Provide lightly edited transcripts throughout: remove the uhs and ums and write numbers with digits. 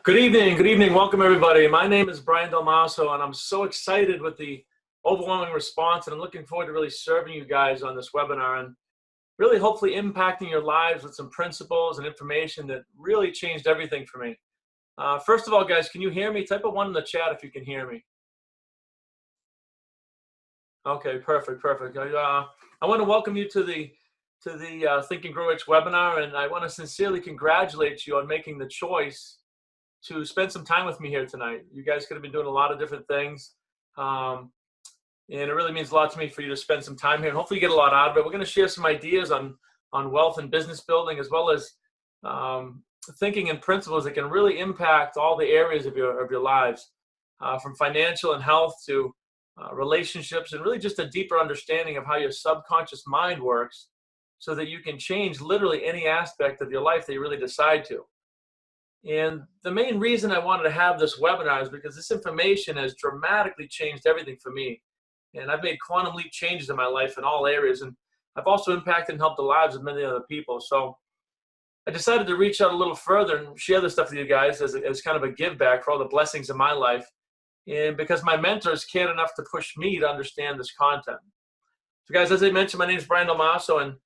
Good evening. Good evening. Welcome, everybody. My name is Brian Dalmaso, and I'm so excited with the overwhelming response, and I'm looking forward to really serving you guys on this webinar and really hopefully impacting your lives with some principles and information that really changed everything for me. First of all, guys, can you hear me? Type a 1 in the chat if you can hear me. Okay, perfect, perfect. I want to welcome you to the Think and Grow Rich webinar, and I want to sincerely congratulate you on making the choice to spend some time with me here tonight. You guys could have been doing a lot of different things, and it really means a lot to me for you to spend some time here, and hopefully you get a lot out of it. We're going to share some ideas on wealth and business building, as well as thinking and principles that can really impact all the areas of your lives, from financial and health to relationships, and really just a deeper understanding of how your subconscious mind works so that you can change literally any aspect of your life that you really decide to. And the main reason I wanted to have this webinar is because this information has dramatically changed everything for me. And I've made quantum leap changes in my life in all areas. And I've also impacted and helped the lives of many other people. So I decided to reach out a little further and share this stuff with you guys as kind of a give back for all the blessings in my life. And because my mentors cared enough to push me to understand this content. So guys, as I mentioned, my name is Brian Dalmaso. And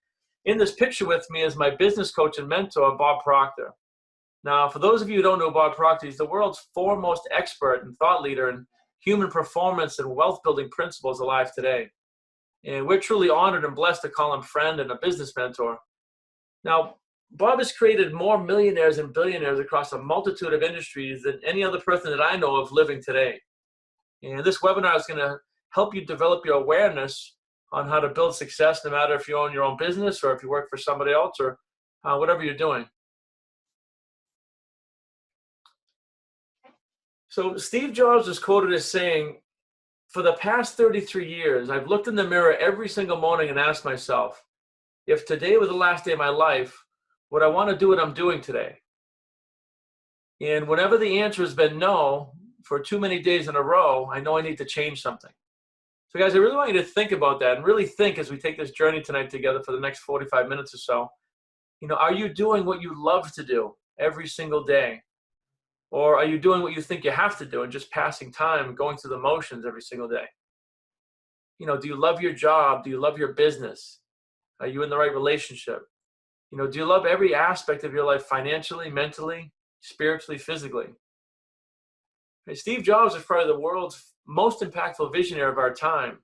in this picture with me is my business coach and mentor, Bob Proctor. Now, for those of you who don't know Bob Proctor, he's the world's foremost expert and thought leader in human performance and wealth building principles alive today. And we're truly honored and blessed to call him friend and a business mentor. Now, Bob has created more millionaires and billionaires across a multitude of industries than any other person that I know of living today. And this webinar is going to help you develop your awareness on how to build success, no matter if you own your own business or if you work for somebody else or whatever you're doing. So Steve Jobs is quoted as saying, "For the past 33 years, I've looked in the mirror every single morning and asked myself, if today were the last day of my life, would I want to do what I'm doing today? And whenever the answer has been no, for too many days in a row, I know I need to change something." So guys, I really want you to think about that and really think as we take this journey tonight together for the next 45 minutes or so. Are you doing what you love to do every single day? Or are you doing what you think you have to do and just passing time, going through the motions every single day? Do you love your job? Do you love your business? Are you in the right relationship? Do you love every aspect of your life financially, mentally, spiritually, physically? Steve Jobs is probably the world's most impactful visionary of our time.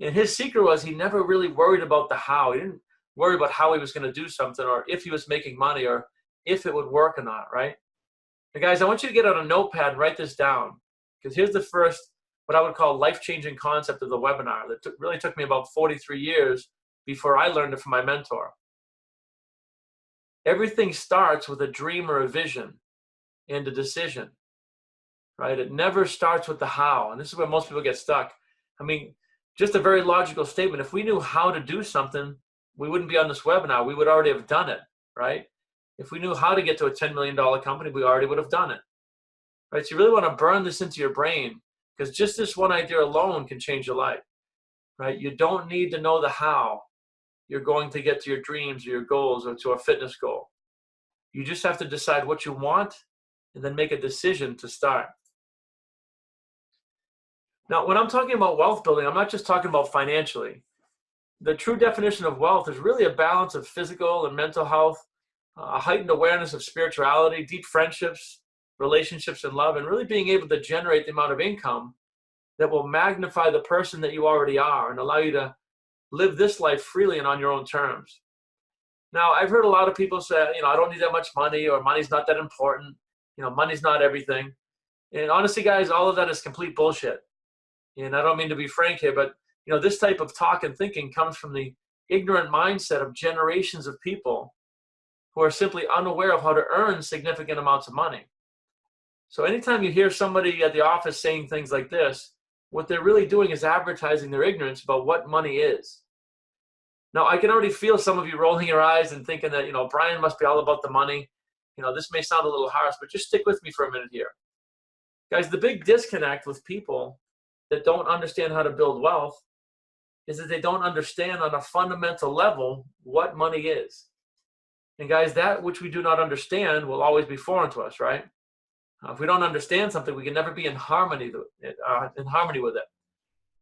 And his secret was he never really worried about the how. He didn't worry about how he was going to do something or if he was making money or if it would work or not, right? Now, guys, I want you to get on a notepad and write this down, because here's the first, what I would call life-changing concept of the webinar that really took me about 43 years before I learned it from my mentor. Everything starts with a dream or a vision and a decision, right? It never starts with the how, and this is where most people get stuck. I mean, just a very logical statement. If we knew how to do something, we wouldn't be on this webinar. We would already have done it, right? If we knew how to get to a $10 million company, we already would have done it, right? So you really want to burn this into your brain, because just this one idea alone can change your life, right? You don't need to know the how you're going to get to your dreams or your goals or to a fitness goal. You just have to decide what you want and then make a decision to start. Now, when I'm talking about wealth building, I'm not just talking about financially. The true definition of wealth is really a balance of physical and mental health, a heightened awareness of spirituality, deep friendships, relationships, and love, and really being able to generate the amount of income that will magnify the person that you already are and allow you to live this life freely and on your own terms. Now, I've heard a lot of people say, I don't need that much money, or money's not that important. Money's not everything. And honestly, guys, all of that is complete bullshit. And I don't mean to be frank here, but this type of talk and thinking comes from the ignorant mindset of generations of people who are simply unaware of how to earn significant amounts of money. So anytime you hear somebody at the office saying things like this, what they're really doing is advertising their ignorance about what money is. Now, I can already feel some of you rolling your eyes and thinking that, Brian must be all about the money. This may sound a little harsh, but just stick with me for a minute here. Guys, the big disconnect with people that don't understand how to build wealth is that they don't understand on a fundamental level what money is. And guys, that which we do not understand will always be foreign to us, right? If we don't understand something, we can never be in harmony with it,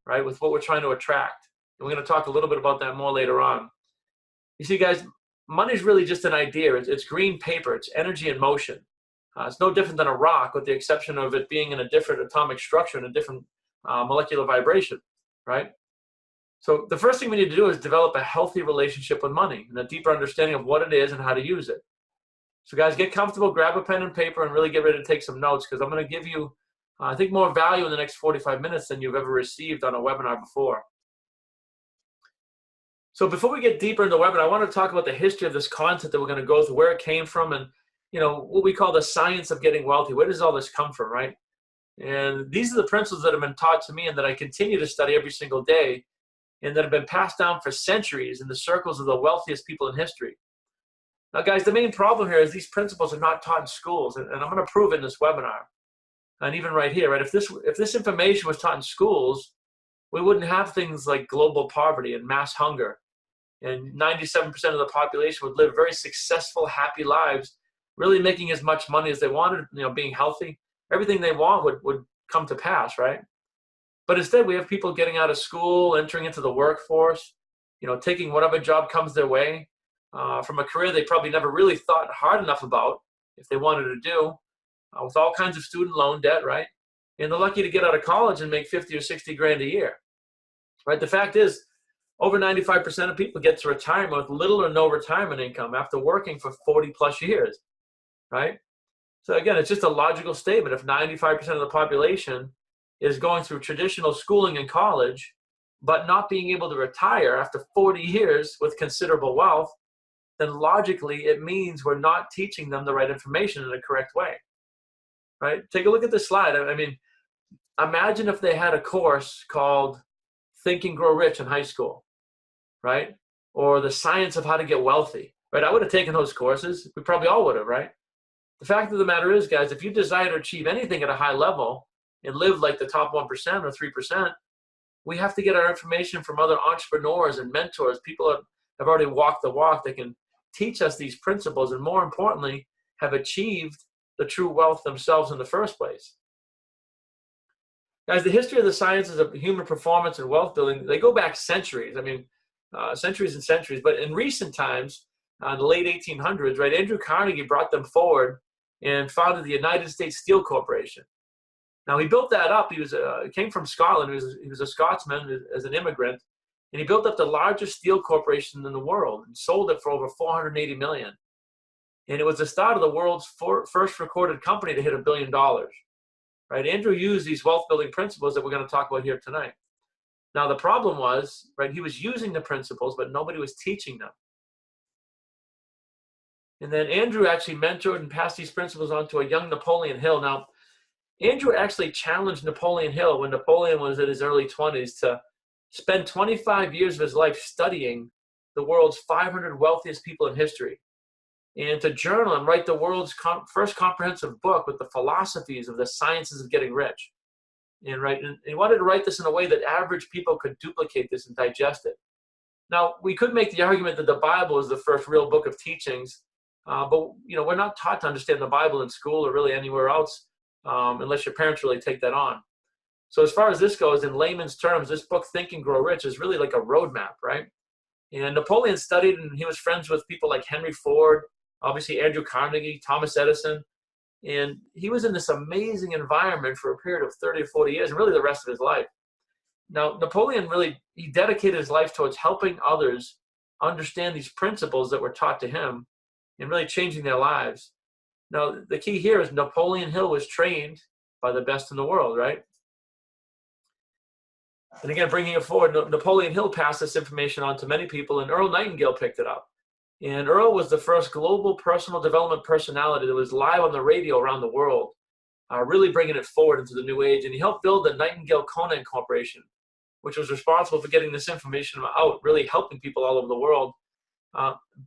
right? With what we're trying to attract. And we're going to talk a little bit about that more later on. You see, guys, money is really just an idea. It's green paper. It's energy in motion. It's no different than a rock, with the exception of it being in a different atomic structure and a different molecular vibration, right? So the first thing we need to do is develop a healthy relationship with money and a deeper understanding of what it is and how to use it. So guys, get comfortable, grab a pen and paper, and really get ready to take some notes, because I'm going to give you, I think, more value in the next 45 minutes than you've ever received on a webinar before. So before we get deeper into the webinar, I want to talk about the history of this concept that we're going to go through, where it came from, and what we call the science of getting wealthy. Where does all this come from, right? And these are the principles that have been taught to me and that I continue to study every single day, and that have been passed down for centuries in the circles of the wealthiest people in history. Now, guys, the main problem here is these principles are not taught in schools, and I'm going to prove it in this webinar, and even right here, right? If this information was taught in schools, we wouldn't have things like global poverty and mass hunger, and 97% of the population would live very successful, happy lives, really making as much money as they wanted, being healthy. Everything they want would come to pass, right? But instead, we have people getting out of school, entering into the workforce, taking whatever job comes their way, from a career they probably never really thought hard enough about if they wanted to do, with all kinds of student loan debt, right? And they're lucky to get out of college and make 50 or 60 grand a year, right? The fact is, over 95% of people get to retirement with little or no retirement income after working for 40 plus years, right? So again, it's just a logical statement. If 95% of the population is going through traditional schooling and college, but not being able to retire after 40 years with considerable wealth, then logically it means we're not teaching them the right information in the correct way, right? Take a look at this slide. I mean, imagine if they had a course called Think and Grow Rich in high school, right? Or the science of how to get wealthy, right? I would have taken those courses. We probably all would have, right? The fact of the matter is, guys, if you desire to achieve anything at a high level and live like the top 1% or 3%, we have to get our information from other entrepreneurs and mentors, people that have already walked the walk, that can teach us these principles, and more importantly, have achieved the true wealth themselves in the first place. Guys, the history of the sciences of human performance and wealth building, they go back centuries. I mean, centuries and centuries. But in recent times, in the late 1800s, right, Andrew Carnegie brought them forward and founded the United States Steel Corporation. Now, he built that up. He came from Scotland. He was a Scotsman as an immigrant. And he built up the largest steel corporation in the world and sold it for over $480 million. And it was the start of the world's first recorded company to hit $1 billion. Right? Andrew used these wealth building principles that we're going to talk about here tonight. Now, the problem was, right, he was using the principles, but nobody was teaching them. And then Andrew actually mentored and passed these principles on to a young Napoleon Hill. Now, Andrew actually challenged Napoleon Hill when Napoleon was in his early 20s to spend 25 years of his life studying the world's 500 wealthiest people in history, and to journal and write the world's first comprehensive book with the philosophies of the sciences of getting rich. And he wanted to write this in a way that average people could duplicate this and digest it. Now, we could make the argument that the Bible is the first real book of teachings, but we're not taught to understand the Bible in school or really anywhere else, unless your parents really take that on. So as far as this goes, in layman's terms, this book, Think and Grow Rich, is really like a roadmap, right? And Napoleon studied, and he was friends with people like Henry Ford, obviously Andrew Carnegie, Thomas Edison. And he was in this amazing environment for a period of 30 or 40 years, and really the rest of his life. Now, Napoleon he dedicated his life towards helping others understand these principles that were taught to him and really changing their lives. Now, the key here is Napoleon Hill was trained by the best in the world, right? And again, bringing it forward, Napoleon Hill passed this information on to many people, and Earl Nightingale picked it up. And Earl was the first global personal development personality that was live on the radio around the world, really bringing it forward into the new age. And he helped build the Nightingale-Conant Corporation, which was responsible for getting this information out, really helping people all over the world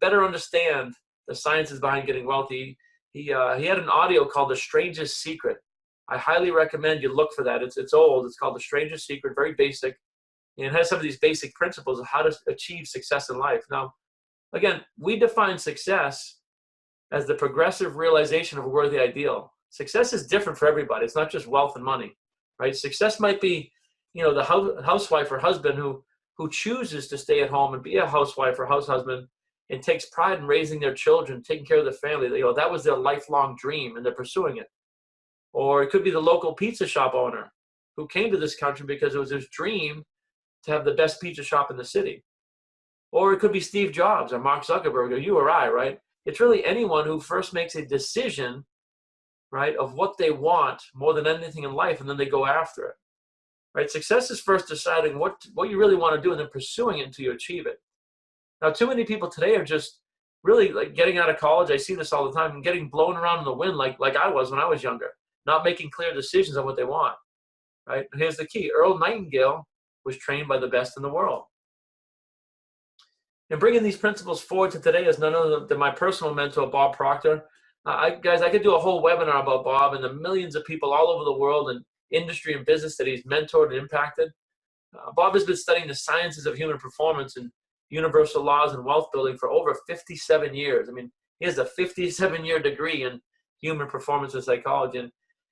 better understand the sciences behind getting wealthy. He had an audio called The Strangest Secret. I highly recommend you look for that. It's old. It's called The Strangest Secret, very basic. And it has some of these basic principles of how to achieve success in life. Now, again, we define success as the progressive realization of a worthy ideal. success is different for everybody. It's not just wealth and money, right? Success might be, the housewife or husband who chooses to stay at home and be a housewife or house husband and takes pride in raising their children, taking care of the family. That was their lifelong dream and they're pursuing it. Or it could be the local pizza shop owner who came to this country because it was his dream to have the best pizza shop in the city. Or it could be Steve Jobs or Mark Zuckerberg or you or I, right? It's really anyone who first makes a decision, right, of what they want more than anything in life, and then they go after it, right? Success is first deciding what you really want to do and then pursuing it until you achieve it. Now, too many people today are just really like getting out of college. I see this all the time and getting blown around in the wind like I was when I was younger, not making clear decisions on what they want, right? And here's the key. Earl Nightingale was trained by the best in the world. And bringing these principles forward to today is none other than my personal mentor, Bob Proctor. Guys, I could do a whole webinar about Bob and the millions of people all over the world and industry and business that he's mentored and impacted. Bob has been studying the sciences of human performance and universal laws and wealth building for over 57 years. I mean, he has a 57-year degree in human performance and psychology. And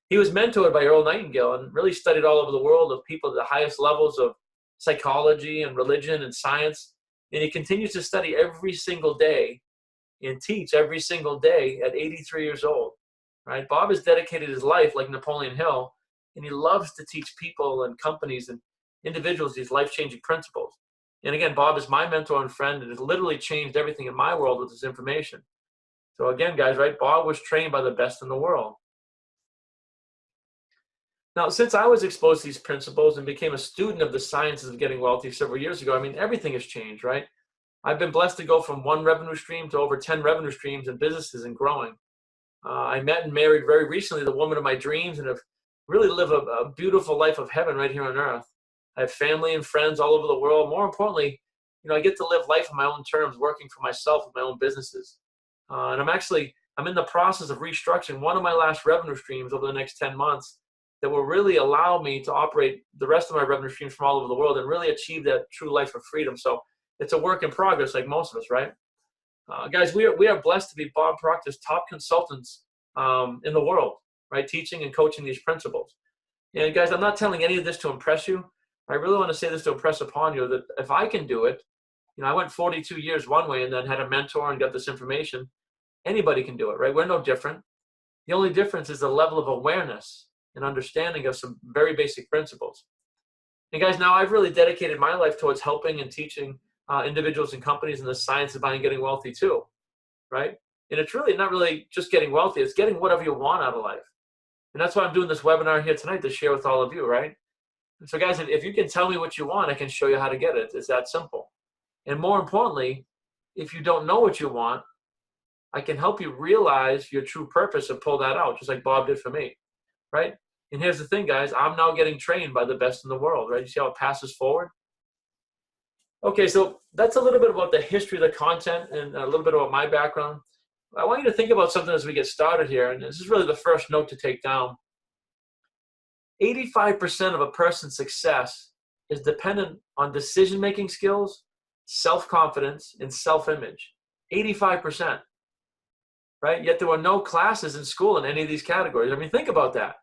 he was mentored by Earl Nightingale and really studied all over the world of people at the highest levels of psychology and religion and science. And he continues to study every single day and teach every single day at 83 years old, right? Bob has dedicated his life like Napoleon Hill, and he loves to teach people and companies and individuals these life-changing principles. And again, Bob is my mentor and friend and has literally changed everything in my world with his information. So again, guys, right, Bob was trained by the best in the world. Now, since I was exposed to these principles and became a student of the sciences of getting wealthy several years ago, I mean, everything has changed, right? I've been blessed to go from one revenue stream to over 10 revenue streams and businesses and growing. I met and married very recently the woman of my dreams and have really lived a beautiful life of heaven right here on earth. I have family and friends all over the world. More importantly, I get to live life on my own terms, working for myself with my own businesses. And I'm in the process of restructuring one of my last revenue streams over the next 10 months that will really allow me to operate the rest of my revenue streams from all over the world and really achieve that true life of freedom. So it's a work in progress like most of us, right? Guys, we are blessed to be Bob Proctor's top consultants in the world, right? Teaching and coaching these principles. And guys, I'm not telling any of this to impress you. I really want to say this to impress upon you that if I can do it, I went 42 years one way and then had a mentor and got this information. Anybody can do it, right? We're no different. The only difference is the level of awareness and understanding of some very basic principles. And guys, now I've really dedicated my life towards helping and teaching individuals and companies in the science of buying and getting wealthy too, right? And it's really not really just getting wealthy, it's getting whatever you want out of life. And that's why I'm doing this webinar here tonight to share with all of you, right? And so guys, if you can tell me what you want, I can show you how to get it. It's that simple. And more importantly, if you don't know what you want, I can help you realize your true purpose and pull that out, just like Bob did for me, right? And here's the thing, guys, I'm now getting trained by the best in the world, right? You see how it passes forward? Okay, so that's a little bit about the history of the content and a little bit about my background. I want you to think about something as we get started here, and this is really the first note to take down. 85% of a person's success is dependent on decision-making skills, self-confidence, and self-image. 85%, right? Yet there were no classes in school in any of these categories. I mean, think about that.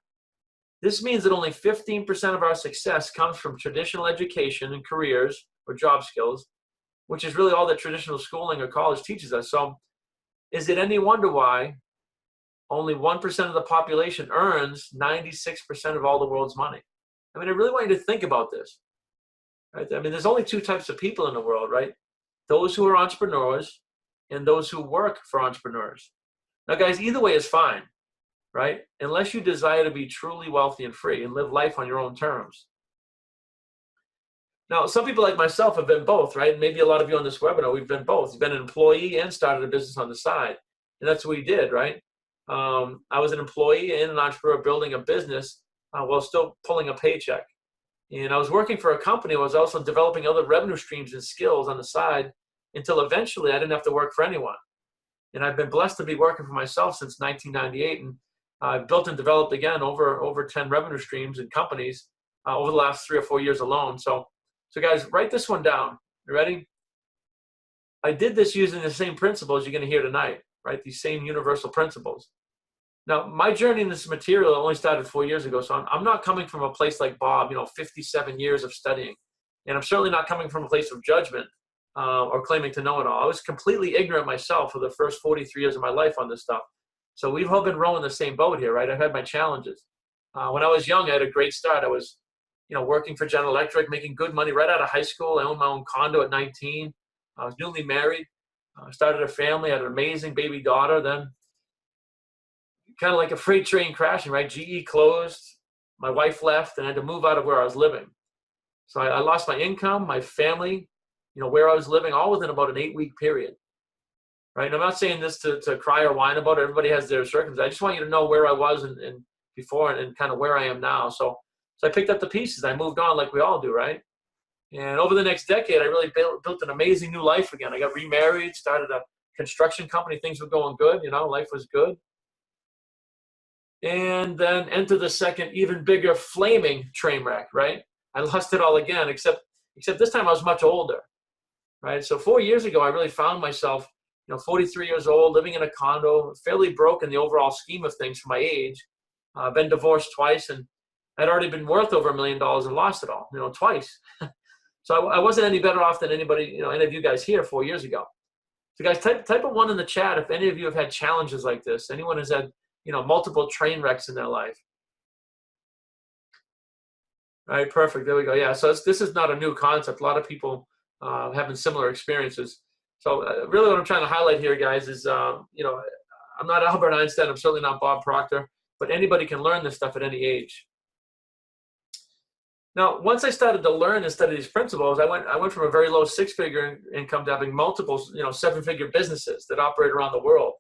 This means that only 15% of our success comes from traditional education and careers or job skills, which is really all that traditional schooling or college teaches us. So is it any wonder why only 1% of the population earns 96% of all the world's money? I mean, I really want you to think about this, right? I mean, there's only two types of people in the world, right? Those who are entrepreneurs and those who work for entrepreneurs. Now, guys, either way is fine, right? Unless you desire to be truly wealthy and free and live life on your own terms. Now, some people like myself have been both, right? Maybe a lot of you on this webinar, we've been both. You've been an employee and started a business on the side. And that's what we did, right? I was an employee and an entrepreneur building a business while still pulling a paycheck. And I was working for a company. I was also developing other revenue streams and skills on the side until eventually I didn't have to work for anyone. And I've been blessed to be working for myself since 1998. And I've built and developed, again, over 10 revenue streams and companies over the last 3 or 4 years alone. So guys, write this one down. You ready? I did this using the same principles you're going to hear tonight, right? These same universal principles. Now, my journey in this material only started 4 years ago, so I'm not coming from a place like Bob, 57 years of studying. And I'm certainly not coming from a place of judgment or claiming to know it all. I was completely ignorant myself for the first 43 years of my life on this stuff. So we've all been rowing the same boat here, right? I've had my challenges. When I was young, I had a great start. I was, working for General Electric, making good money right out of high school. I owned my own condo at 19. I was newly married. Started a family, had an amazing baby daughter. Then, kind of like a freight train crashing, right? GE closed, my wife left, and I had to move out of where I was living. So I lost my income, my family, where I was living, all within about an 8-week period, right? And I'm not saying this to cry or whine about it. Everybody has their circumstances. I just want you to know where I was and before and kind of where I am now. So I picked up the pieces. I moved on like we all do, right? And over the next decade, I really built an amazing new life again. I got remarried, started a construction company. Things were going good, life was good. And then enter the second, even bigger, flaming train wreck, right? I lost it all again, except this time I was much older, right? So 4 years ago, I really found myself, 43 years old, living in a condo, fairly broke in the overall scheme of things for my age. Been divorced twice, and I'd already been worth over $1 million and lost it all, twice. So I wasn't any better off than anybody, any of you guys here 4 years ago. So guys, type a 1 in the chat if any of you have had challenges like this. Anyone has had, multiple train wrecks in their life. All right, perfect. There we go. Yeah, so this is not a new concept. A lot of people having similar experiences. So really what I'm trying to highlight here, guys, is, I'm not Albert Einstein. I'm certainly not Bob Proctor, but anybody can learn this stuff at any age. Now, once I started to learn and study these principles, I went from a very low 6-figure income to having multiple, 7-figure businesses that operate around the world.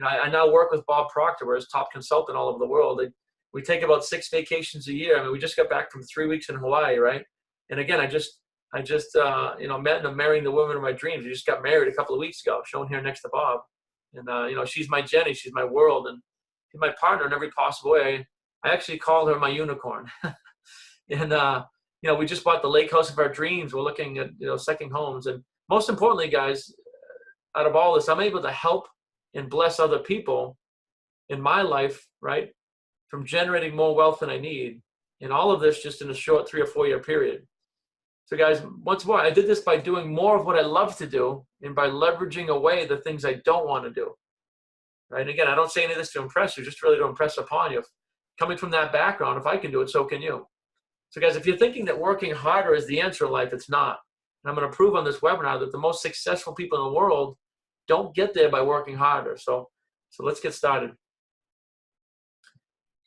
I now work with Bob Proctor, we're his top consultant all over the world. We take about 6 vacations a year. I mean, we just got back from 3 weeks in Hawaii, right? And again, I just met and I'm marrying the woman of my dreams. We just got married a couple of weeks ago, shown here next to Bob. And, she's my Jenny, she's my world, and she's my partner in every possible way. I actually call her my unicorn. And, we just bought the lake house of our dreams. We're looking at, second homes. And most importantly, guys, out of all this, I'm able to help and bless other people in my life, right, from generating more wealth than I need. And all of this just in a short 3 or 4 year period. So guys, once more, I did this by doing more of what I love to do and by leveraging away the things I don't want to do. Right? And again, I don't say any of this to impress you, just really to impress upon you. Coming from that background, if I can do it, so can you. So guys, if you're thinking that working harder is the answer in life, it's not. And I'm going to prove on this webinar that the most successful people in the world don't get there by working harder. So let's get started.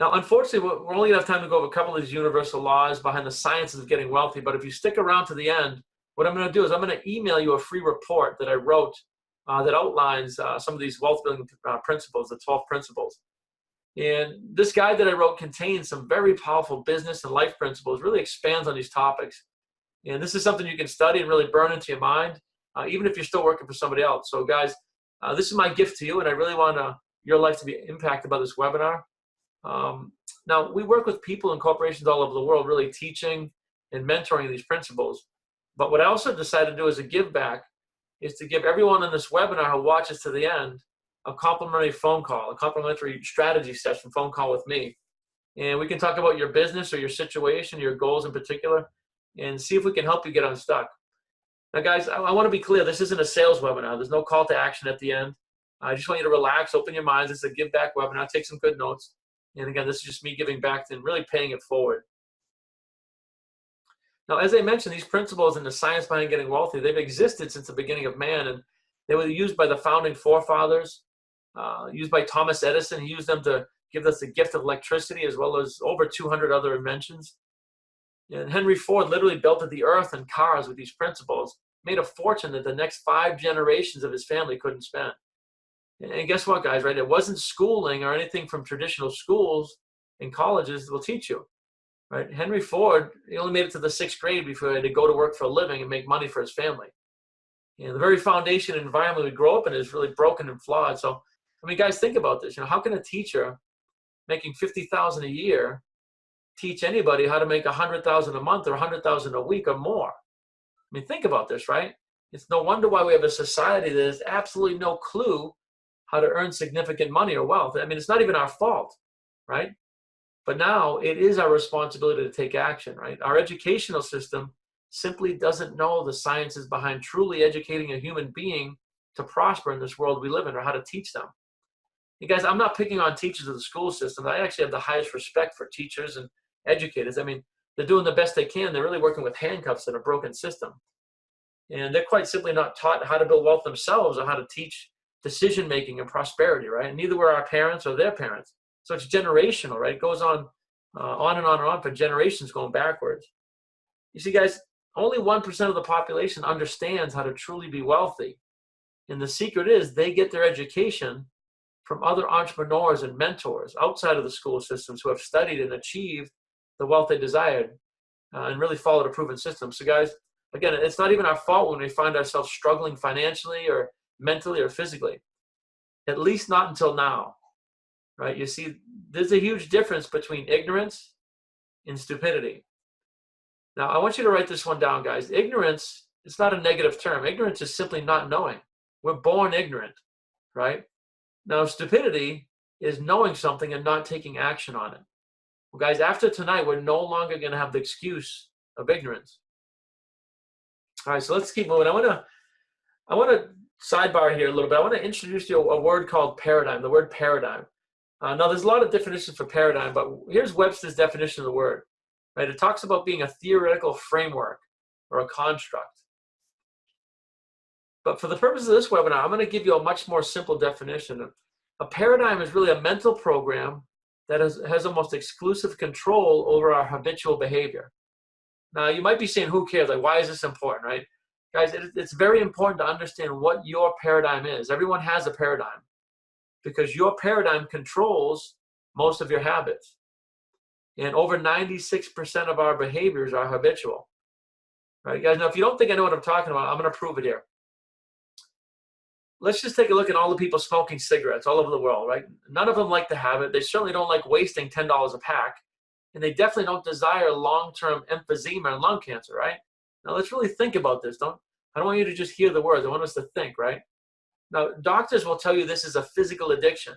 Now, unfortunately, we're only going to have time to go over a couple of these universal laws behind the sciences of getting wealthy. But if you stick around to the end, what I'm going to do is I'm going to email you a free report that I wrote that outlines some of these wealth building principles, the 12 principles. And this guide that I wrote contains some very powerful business and life principles, really expands on these topics. And this is something you can study and really burn into your mind, even if you're still working for somebody else. So guys, this is my gift to you, and I really want your life to be impacted by this webinar. Now, we work with people and corporations all over the world, really teaching and mentoring these principles. But what I also decided to do as a give back is to give everyone in this webinar who watches to the end a complimentary phone call, a complimentary strategy session phone call with me. And we can talk about your business or your situation, your goals in particular, and see if we can help you get unstuck. Now, guys, I want to be clear. This isn't a sales webinar. There's no call to action at the end. I just want you to relax, open your minds. It's a give back webinar. Take some good notes. And again, this is just me giving back and really paying it forward. Now, as I mentioned, these principles and the science behind getting wealthy, they've existed since the beginning of man, and they were used by the founding forefathers, used by Thomas Edison. He used them to give us the gift of electricity, as well as over 200 other inventions. And Henry Ford literally belted the earth and cars with these principles, made a fortune that the next 5 generations of his family couldn't spend. And guess what, guys, right? It wasn't schooling or anything from traditional schools and colleges that will teach you, right? Henry Ford, he only made it to the 6th grade before he had to go to work for a living and make money for his family. And the very foundation and environment we grow up in is really broken and flawed. So, I mean, guys, think about this. How can a teacher making $50,000 a year teach anybody how to make $100,000 a month or $100,000 a week or more? I mean, think about this, right? It's no wonder why we have a society that has absolutely no clue how to earn significant money or wealth. I mean, it's not even our fault, right? But now it is our responsibility to take action, right? Our educational system simply doesn't know the sciences behind truly educating a human being to prosper in this world we live in, or how to teach them. You guys, I'm not picking on teachers of the school system. I actually have the highest respect for teachers and educators. I mean, they're doing the best they can. They're really working with handcuffs in a broken system. And they're quite simply not taught how to build wealth themselves or how to teach decision-making and prosperity, right? And neither were our parents or their parents. So it's generational, right? It goes on and on and on for generations going backwards. You see, guys, only 1% of the population understands how to truly be wealthy. And the secret is they get their education from other entrepreneurs and mentors outside of the school systems who have studied and achieved the wealth they desired and really followed a proven system. So guys, again, it's not even our fault when we find ourselves struggling financially or mentally or physically, at least not until now, right? You see, there's a huge difference between ignorance and stupidity. Now, I want you to write this one down, guys. Ignorance, it's not a negative term. Ignorance is simply not knowing. We're born ignorant, right? Now, stupidity is knowing something and not taking action on it. Well, guys, after tonight, we're no longer going to have the excuse of ignorance. All right, so let's keep moving. I want to sidebar here a little bit. I want to introduce you a word called paradigm, the word paradigm. Now, there's a lot of definitions for paradigm, but here's Webster's definition of the word. Right? It talks about being a theoretical framework or a construct. But for the purpose of this webinar, I'm going to give you a much more simple definition. A paradigm is really a mental program that has almost exclusive control over our habitual behavior. Now, you might be saying, who cares? Like, why is this important, right? Guys, it's very important to understand what your paradigm is. Everyone has a paradigm because your paradigm controls most of your habits. And over 96% of our behaviors are habitual. Right, guys? Now, if you don't think I know what I'm talking about, I'm going to prove it here. Let's just take a look at all the people smoking cigarettes all over the world, right? None of them like the habit. They certainly don't like wasting $10 a pack. And they definitely don't desire long-term emphysema and lung cancer, right? Now, let's really think about this. I don't want you to just hear the words. I want us to think, right? Now, doctors will tell you this is a physical addiction.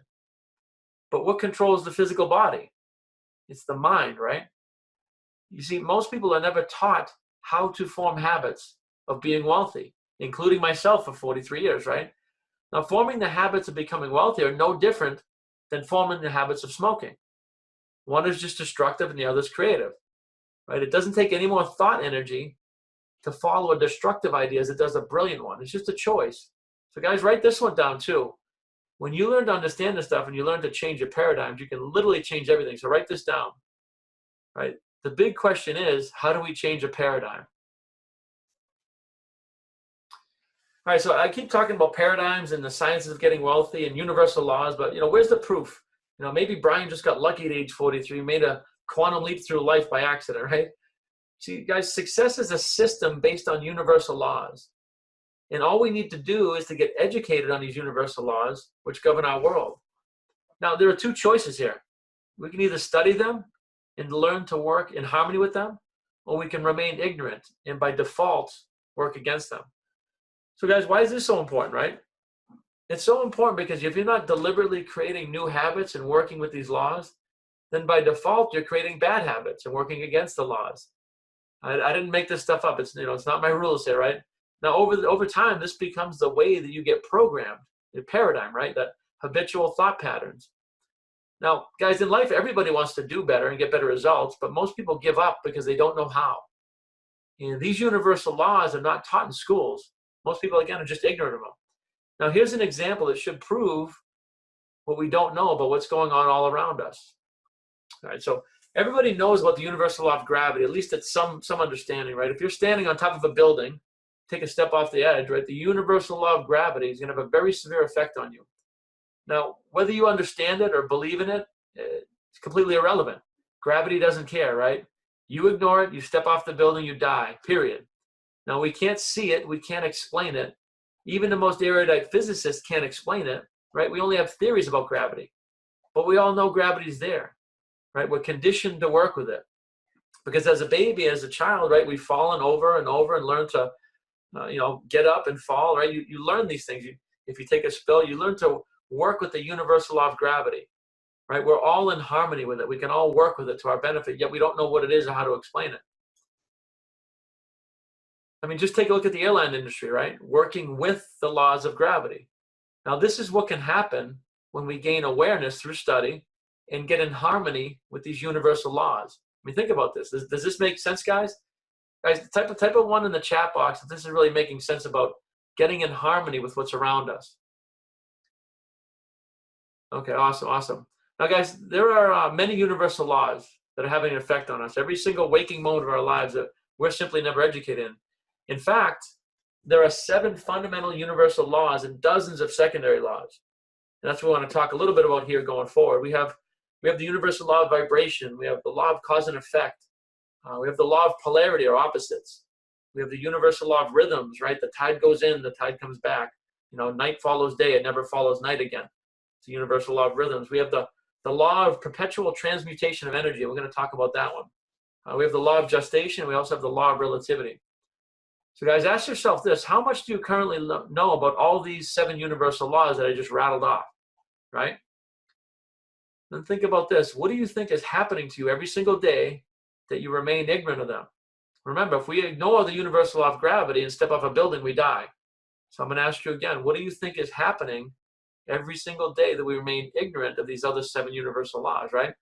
But what controls the physical body? It's the mind, right? You see, most people are never taught how to form habits of being wealthy, including myself for 43 years, right? Now, forming the habits of becoming wealthy are no different than forming the habits of smoking. One is just destructive and the other is creative, right? It doesn't take any more thought energy to follow a destructive idea as it does a brilliant one. It's just a choice. So guys, write this one down too. When you learn to understand this stuff and you learn to change your paradigms, you can literally change everything. So write this down, right? The big question is, how do we change a paradigm? All right, so I keep talking about paradigms and the sciences of getting wealthy and universal laws, but where's the proof? Maybe Brian just got lucky at age 43, made a quantum leap through life by accident, right? See, guys, success is a system based on universal laws. And all we need to do is to get educated on these universal laws which govern our world. Now, there are two choices here. We can either study them and learn to work in harmony with them, or we can remain ignorant and by default work against them. So guys, why is this so important, right? It's so important because if you're not deliberately creating new habits and working with these laws, then by default, you're creating bad habits and working against the laws. I didn't make this stuff up. It's not my rules here, right? Now, over time, this becomes the way that you get programmed, the paradigm, right? That habitual thought patterns. Now, guys, in life, everybody wants to do better and get better results, but most people give up because they don't know how. And these universal laws are not taught in schools. Most people, again, are just ignorant of them. Now, here's an example that should prove what we don't know about what's going on all around us. All right, so everybody knows about the universal law of gravity, at least at some understanding, right? If you're standing on top of a building, take a step off the edge, right? The universal law of gravity is going to have a very severe effect on you. Now, whether you understand it or believe in it, it's completely irrelevant. Gravity doesn't care, right? You ignore it, you step off the building, you die, period. Now, we can't see it, we can't explain it. Even the most erudite physicists can't explain it, right? We only have theories about gravity, but we all know gravity's there, right? We're conditioned to work with it. Because as a baby, as a child, right, we've fallen over and over and learned to, get up and fall, right? You learn these things. If you take a spill, you learn to work with the universal law of gravity, right? We're all in harmony with it. We can all work with it to our benefit, yet we don't know what it is or how to explain it. I mean, just take a look at the airline industry, right? Working with the laws of gravity. Now, this is what can happen when we gain awareness through study and get in harmony with these universal laws. I mean, think about this. Does this make sense, guys? Guys, type of one in the chat box if this is really making sense about getting in harmony with what's around us. Okay, awesome. Now, guys, there are many universal laws that are having an effect on us. Every single waking moment of our lives that we're simply never educated in. In fact, there are 7 fundamental universal laws and dozens of secondary laws. And that's what we want to talk a little bit about here going forward. We have the universal law of vibration. We have the law of cause and effect. We have the law of polarity or opposites. We have the universal law of rhythms, right? The tide goes in, the tide comes back. You know, night follows day, it never follows night again. It's the universal law of rhythms. We have the law of perpetual transmutation of energy. We're going to talk about that one. We have the law of gestation. We also have the law of relativity. So guys, ask yourself this: how much do you currently know about all these 7 universal laws that I just rattled off, right? Then think about this. What do you think is happening to you every single day that you remain ignorant of them? Remember, if we ignore the universal law of gravity and step off a building, we die. So I'm going to ask you again, what do you think is happening every single day that we remain ignorant of these other 7 universal laws, right?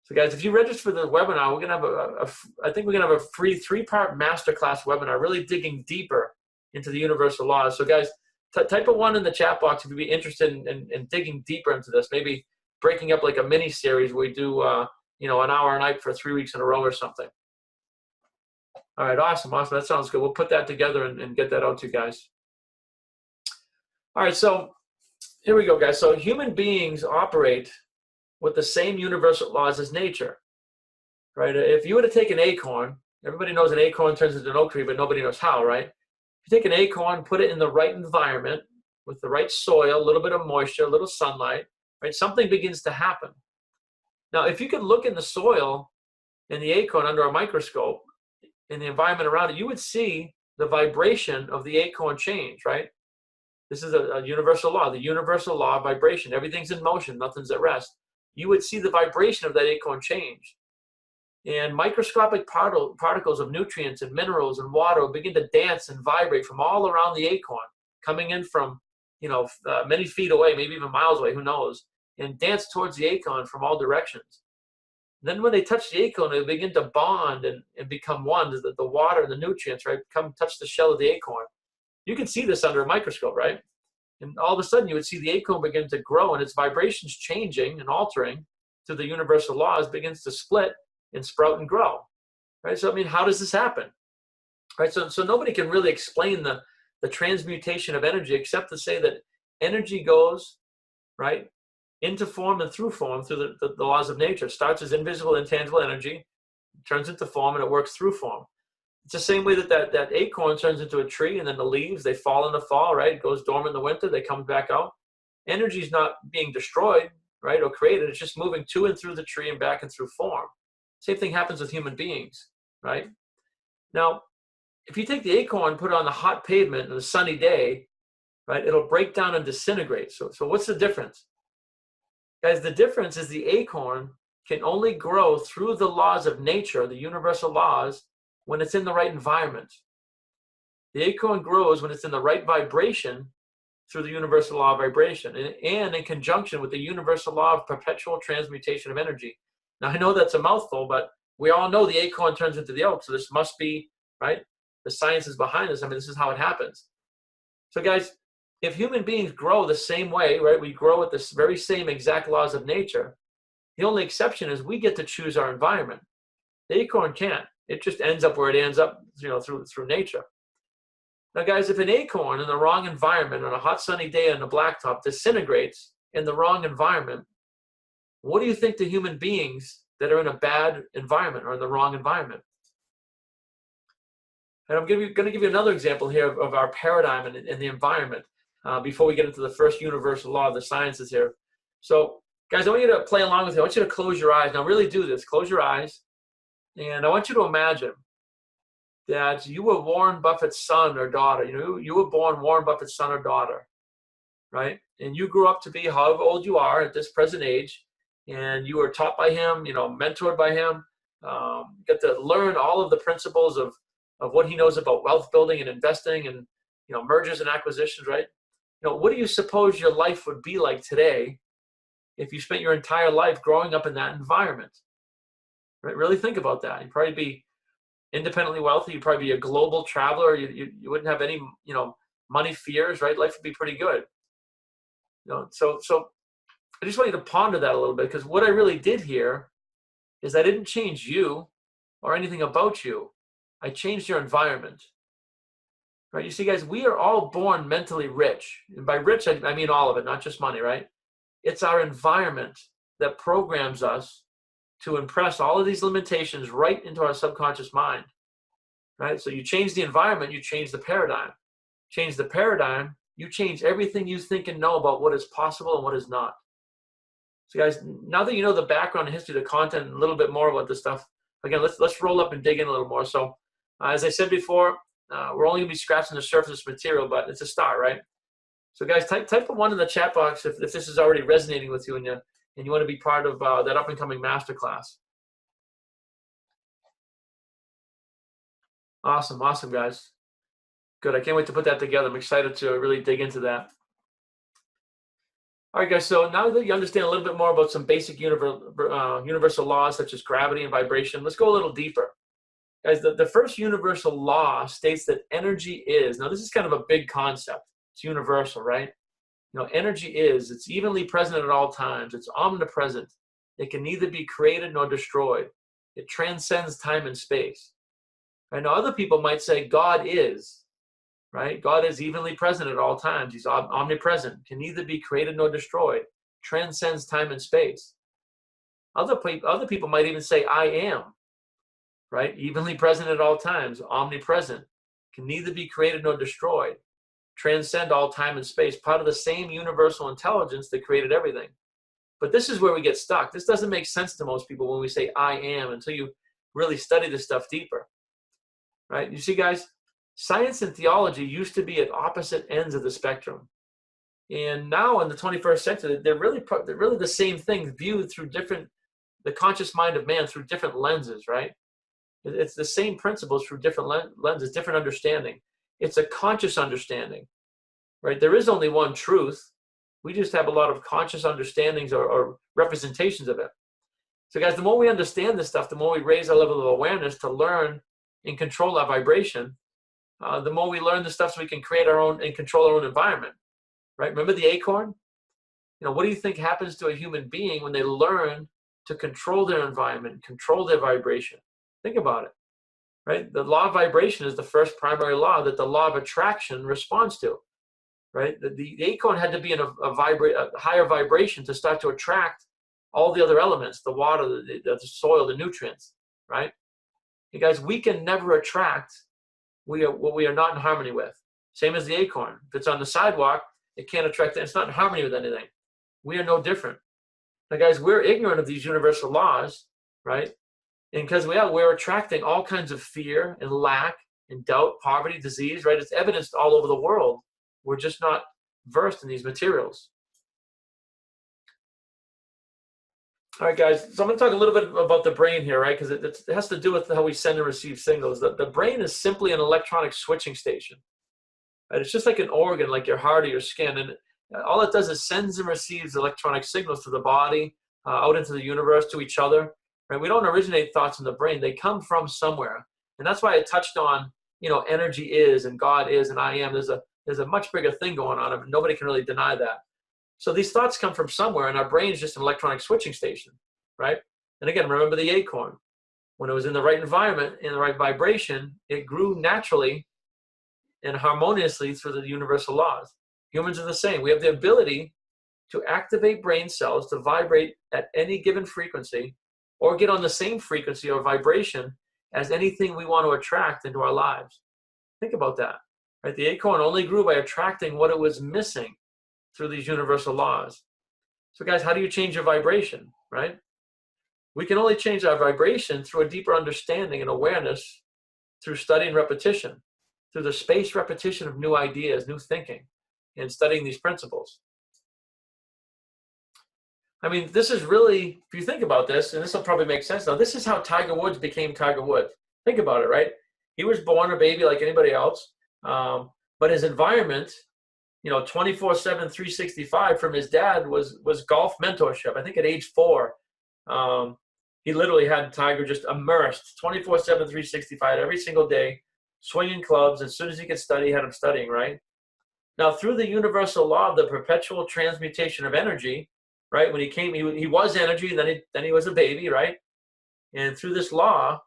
So guys, if you register for the webinar, we're going to have I think we're going to have a free 3-part masterclass webinar, really digging deeper into the universal laws. So guys, type a 1 in the chat box if you'd be interested in digging deeper into this, maybe breaking up like a mini series where we do, you know, an hour a night for 3 weeks in a row or something. All right, awesome. That sounds good. We'll put that together and get that out to you guys. All right, so here we go, guys. So human beings operate with the same universal laws as nature, right? If you were to take an acorn, everybody knows an acorn turns into an oak tree, but nobody knows how, right? If you take an acorn, put it in the right environment with the right soil, a little bit of moisture, a little sunlight, right? Something begins to happen. Now, if you could look in the soil in the acorn under a microscope, in the environment around it, you would see the vibration of the acorn change, right? This is a universal law, the universal law of vibration. Everything's in motion, nothing's at rest. You would see the vibration of that acorn change. And microscopic particles of nutrients and minerals and water will begin to dance and vibrate from all around the acorn, coming in from, you know, many feet away, maybe even miles away, who knows, and dance towards the acorn from all directions. Then when they touch the acorn, they begin to bond and become one. The water and the nutrients, right, come touch the shell of the acorn. You can see this under a microscope, right? And all of a sudden, you would see the acorn begin to grow, and its vibrations changing and altering through the universal laws, begins to split and sprout and grow, right? So, I mean, how does this happen, right? So nobody can really explain the transmutation of energy except to say that energy goes, right, into form and through form through the laws of nature. It starts as invisible, intangible energy, turns into form, and it works through form. It's the same way that acorn turns into a tree, and then the leaves, they fall in the fall, right? It goes dormant in the winter, they come back out. Energy is not being destroyed, right, or created. It's just moving to and through the tree and back and through form. Same thing happens with human beings, right? Now, if you take the acorn, put it on the hot pavement on a sunny day, right, it'll break down and disintegrate. So what's the difference? Guys, the difference is the acorn can only grow through the laws of nature, the universal laws, when it's in the right environment. The acorn grows when it's in the right vibration through the universal law of vibration and in conjunction with the universal law of perpetual transmutation of energy. Now, I know that's a mouthful, but we all know the acorn turns into the oak, so this must be, right? The science is behind this. I mean, this is how it happens. So guys, if human beings grow the same way, right, we grow with the very same exact laws of nature, the only exception is we get to choose our environment. The acorn can't. It just ends up where it ends up, you know, through nature. Now, guys, if an acorn in the wrong environment on a hot sunny day on the blacktop disintegrates in the wrong environment, what do you think the human beings that are in a bad environment or in the wrong environment? And I'm going to give you another example here of our paradigm in the environment before we get into the first universal law of the sciences here. So, guys, I want you to play along with me. I want you to close your eyes. Now, really do this. Close your eyes. And I want you to imagine that you were Warren Buffett's son or daughter. You know, you were born Warren Buffett's son or daughter. right? And you grew up to be however old you are at this present age, and you were taught by him, mentored by him. You got to learn all of the principles of what he knows about wealth building and investing and, mergers and acquisitions, right? What do you suppose your life would be like today if you spent your entire life growing up in that environment? Right? Really think about that. You'd probably be independently wealthy. You'd probably be a global traveler. You wouldn't have any, money fears, right? Life would be pretty good. So I just want you to ponder that a little bit, because what I really did here is I didn't change you or anything about you. I changed your environment. Right? You see, guys, we are all born mentally rich. And by rich, I mean all of it, not just money, right? It's our environment that programs us to impress all of these limitations right into our subconscious mind, right? So you change the environment, you change the paradigm. Change the paradigm, you change everything you think and know about what is possible and what is not. So guys, now that you know the background and history, the content, and a little bit more about this stuff, again, let's roll up and dig in a little more. So as I said before, we're only going to be scratching the surface of this material, but it's a start, right? So guys, type a 1 in the chat box if this is already resonating with you and you want to be part of that up-and-coming masterclass. Awesome, guys. Good. I can't wait to put that together. I'm excited to really dig into that. All right, guys. So now that you understand a little bit more about some basic universal laws such as gravity and vibration, let's go a little deeper. Guys, the first universal law states that energy is, now this is kind of a big concept. It's universal, right? Energy is, it's evenly present at all times. It's omnipresent. It can neither be created nor destroyed. It transcends time and space. Right? Now, other people might say God is, right? God is evenly present at all times. He's omnipresent, can neither be created nor destroyed, transcends time and space. Other people might even say I am, right? Evenly present at all times, omnipresent, can neither be created nor destroyed, transcend all time and space, part of the same universal intelligence that created everything. But this is where we get stuck. This doesn't make sense to most people when we say I am until you really study this stuff deeper, right? You see, guys, science and theology used to be at opposite ends of the spectrum. And now in the 21st century, they're really the same thing viewed through the conscious mind of man through different lenses, right? It's the same principles through different lenses, different understanding. It's a conscious understanding, right? There is only one truth. We just have a lot of conscious understandings or representations of it. So guys, the more we understand this stuff, the more we raise our level of awareness to learn and control our vibration, the more we learn the stuff so we can create our own and control our own environment, right? Remember the acorn? What do you think happens to a human being when they learn to control their environment, control their vibration? Think about it, right? The law of vibration is the first primary law that the law of attraction responds to, right? The acorn had to be in a higher vibration to start to attract all the other elements, the water, the soil, the nutrients, right? You guys, we can never attract what we are not in harmony with. Same as the acorn. If it's on the sidewalk, it can't attract it. It's not in harmony with anything. We are no different. Now, guys, we're ignorant of these universal laws, right? And because we're attracting all kinds of fear and lack and doubt, poverty, disease, right? It's evidenced all over the world. We're just not versed in these materials. All right, guys, so I'm going to talk a little bit about the brain here, right? Because it has to do with how we send and receive signals. The brain is simply an electronic switching station, right? It's just like an organ, like your heart or your skin. And all it does is sends and receives electronic signals to the body, out into the universe, to each other. Right? We don't originate thoughts in the brain. They come from somewhere. And that's why I touched on, energy is and God is and I am. There's a much bigger thing going on. And nobody can really deny that. So these thoughts come from somewhere, and our brain is just an electronic switching station, right? And again, remember the acorn. When it was in the right environment, in the right vibration, it grew naturally and harmoniously through the universal laws. Humans are the same. We have the ability to activate brain cells to vibrate at any given frequency or get on the same frequency or vibration as anything we want to attract into our lives. Think about that, right? The acorn only grew by attracting what it was missing through these universal laws. So guys, how do you change your vibration, right? We can only change our vibration through a deeper understanding and awareness through study and repetition, through the spaced repetition of new ideas, new thinking. and studying these principles. I mean, this is really, if you think about this, and this will probably make sense now, this is how Tiger Woods became Tiger Woods. Think about it, right? He was born a baby like anybody else, but his environment, 24/7, 365 from his dad was golf mentorship. I think at age 4, he literally had Tiger just immersed 24/7, 365 every single day, swinging clubs. As soon as he could study, he had him studying, right? Now, through the universal law of the perpetual transmutation of energy, right? When he came, he was energy, then he was a baby, right? And through this law,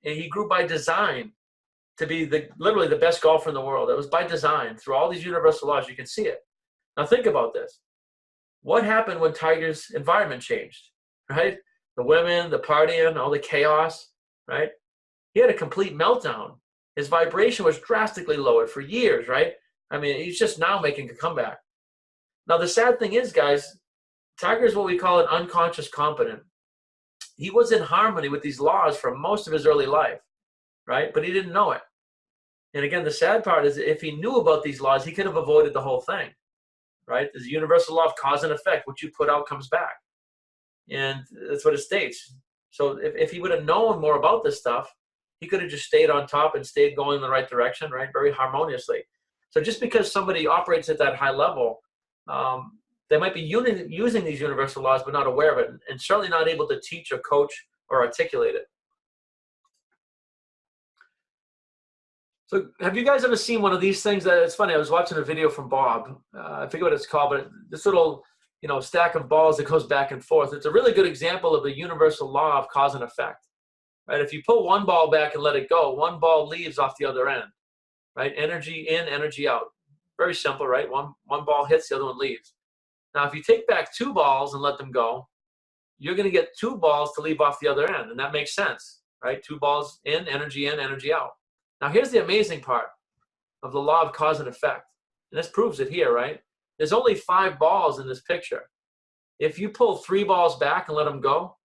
and he grew by design to be literally the best golfer in the world. It was by design. Through all these universal laws, you can see it. Now think about this. What happened when Tiger's environment changed, right? The women, the partying, all the chaos, right? He had a complete meltdown. His vibration was drastically lowered for years, right? I mean, he's just now making a comeback. Now, the sad thing is, guys, Tiger is what we call an unconscious competent. He was in harmony with these laws for most of his early life, right? But he didn't know it. And again, the sad part is if he knew about these laws, he could have avoided the whole thing, right? There's a universal law of cause and effect. What you put out comes back. And that's what it states. So if he would have known more about this stuff, he could have just stayed on top and stayed going in the right direction, right? Very harmoniously. So just because somebody operates at that high level, they might be using these universal laws but not aware of it, and certainly not able to teach or coach or articulate it. So have you guys ever seen one of these things? It's funny, I was watching a video from Bob. I forget what it's called, but this little stack of balls that goes back and forth. It's a really good example of the universal law of cause and effect. Right? If you pull one ball back and let it go, one ball leaves off the other end. Right? Energy in, energy out. Very simple, right? One ball hits, the other one leaves. Now, if you take back 2 balls and let them go, you're going to get 2 balls to leave off the other end, and that makes sense, right? 2 balls in, energy out. Now, here's the amazing part of the law of cause and effect, and this proves it here, right? There's only 5 balls in this picture. If you pull 3 balls back and let them go,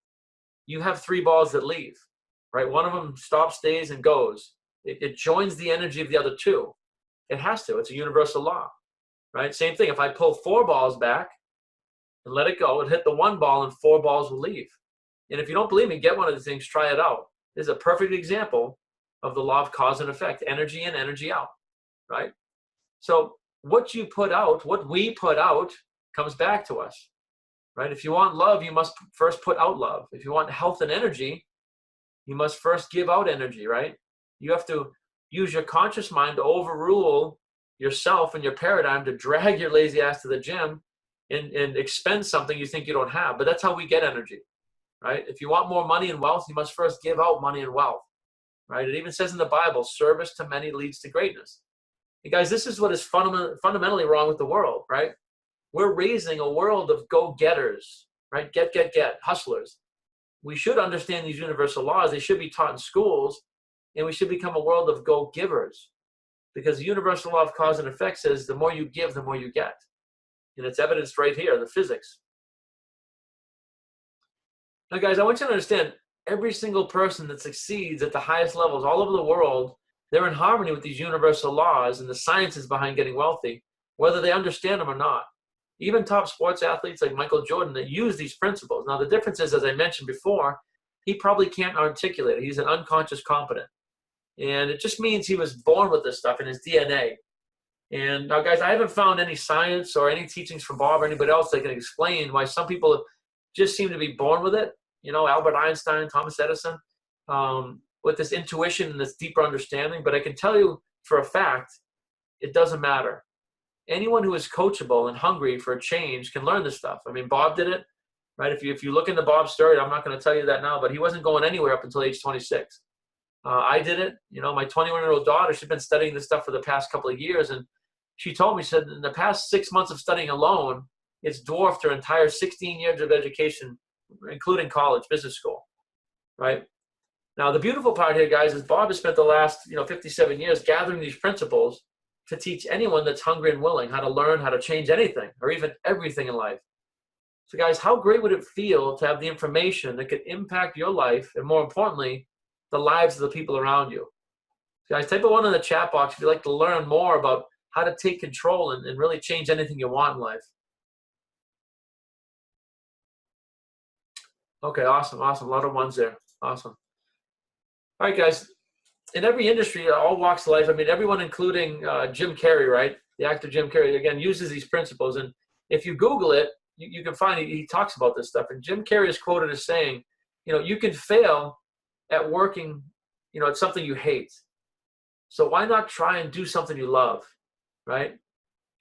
you have 3 balls that leave, right? One of them stops, stays, and goes. It joins the energy of the other 2. It has to. It's a universal law, right? Same thing. If I pull 4 balls back and let it go, it'll hit the 1 ball and 4 balls will leave. And if you don't believe me, get one of these things, try it out. This is a perfect example of the law of cause and effect, energy in, energy out, right? So what you put out, what we put out, comes back to us, right? If you want love, you must first put out love. If you want health and energy, you must first give out energy, right? You have to use your conscious mind to overrule yourself and your paradigm to drag your lazy ass to the gym and expend something you think you don't have. But that's how we get energy, right? If you want more money and wealth, you must first give out money and wealth, right? It even says in the Bible, service to many leads to greatness. And guys, this is what is fundamentally wrong with the world, right? We're raising a world of go-getters, right? Get, hustlers. We should understand these universal laws. They should be taught in schools, and we should become a world of go-givers, because the universal law of cause and effect says the more you give, the more you get. And it's evidenced right here, the physics. Now, guys, I want you to understand, every single person that succeeds at the highest levels all over the world, they're in harmony with these universal laws and the sciences behind getting wealthy, whether they understand them or not. Even top sports athletes like Michael Jordan that use these principles. Now, the difference is, as I mentioned before, he probably can't articulate it. He's an unconscious competent. And it just means he was born with this stuff in his DNA. And now, guys, I haven't found any science or any teachings from Bob or anybody else that can explain why some people just seem to be born with it. Albert Einstein, Thomas Edison, with this intuition and this deeper understanding. But I can tell you for a fact, it doesn't matter. Anyone who is coachable and hungry for a change can learn this stuff. I mean, Bob did it, right? If you look into Bob's story, I'm not going to tell you that now, but he wasn't going anywhere up until age 26. I did it. My 21-year-old daughter, she's been studying this stuff for the past couple of years, and she told me, she said, in the past 6 months of studying alone, it's dwarfed her entire 16 years of education, including college, business school, right? Now, the beautiful part here, guys, is Bob has spent the last 57 years gathering these principles to teach anyone that's hungry and willing how to learn how to change anything or even everything in life. So, guys, how great would it feel to have the information that could impact your life and, more importantly, the lives of the people around you? So, guys, type a 1 in the chat box if you'd like to learn more about how to take control and really change anything you want in life. Okay, awesome. A lot of ones there. Awesome. All right, guys. In every industry, all walks of life, I mean, everyone, including Jim Carrey, right? The actor Jim Carrey, again, uses these principles. And if you Google it, you can find he talks about this stuff. And Jim Carrey is quoted as saying, you can fail at working, at something you hate. So why not try and do something you love, right?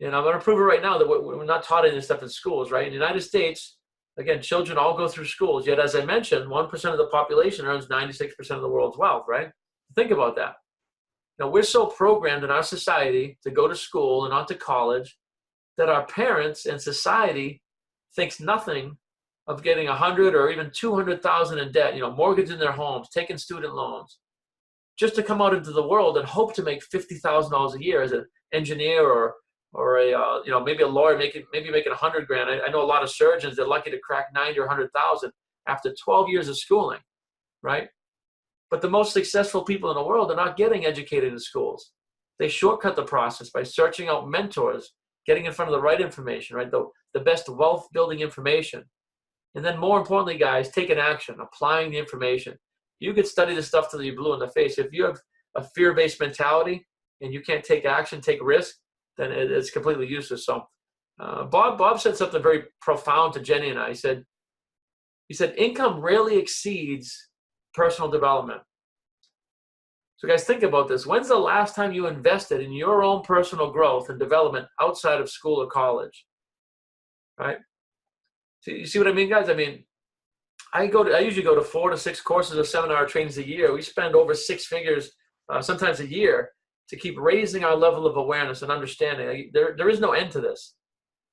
And I'm going to prove it right now that we're not taught any of this stuff in schools, right? In the United States, again, children all go through schools. Yet, as I mentioned, 1% of the population earns 96% of the world's wealth, right? Think about that. Now, we're so programmed in our society to go to school and on to college that our parents and society thinks nothing of getting 100 or even 200,000 in debt, mortgaging their homes, taking student loans, just to come out into the world and hope to make $50,000 a year as an engineer or a maybe a lawyer making 100 grand. I know a lot of surgeons, they're lucky to crack 90 or 100,000 after 12 years of schooling, right? But the most successful people in the world are not getting educated in schools. They shortcut the process by searching out mentors, getting in front of the right information, right? The best wealth building information. And then more importantly, guys, taking action, applying the information. You could study this stuff till you're blue in the face. If you have a fear-based mentality and you can't take action, take risk, then it's completely useless. So Bob said something very profound to Jenny and I. He said, income rarely exceeds personal development. So guys, think about this. When's the last time you invested in your own personal growth and development outside of school or college? Right? So you see what I mean, guys? I mean, I usually go to 4 to 6 courses of seminar trainings a year. We spend over 6 figures, sometimes a year, to keep raising our level of awareness and understanding. There is no end to this.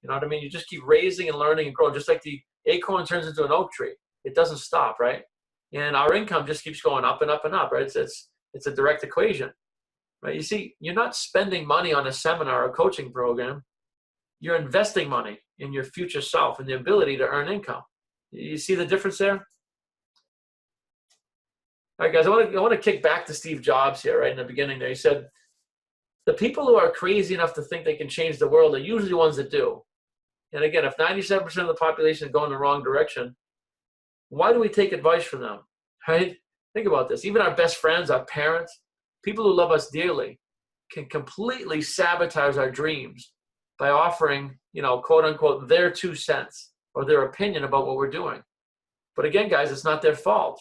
You know what I mean? You just keep raising and learning and growing, just like the acorn turns into an oak tree. It doesn't stop, right? And our income just keeps going up and up and up, right? It's a direct equation, right? You see, you're not spending money on a seminar or coaching program. You're investing money in your future self and the ability to earn income. You see the difference there? All right, guys, I want to kick back to Steve Jobs here, right in the beginning there. He said, the people who are crazy enough to think they can change the world are usually the ones that do. And again, if 97% of the population is going the wrong direction, why do we take advice from them, right? Think about this. Even our best friends, our parents, people who love us dearly can completely sabotage our dreams by offering, quote unquote, their 2 cents or their opinion about what we're doing. But again, guys, it's not their fault,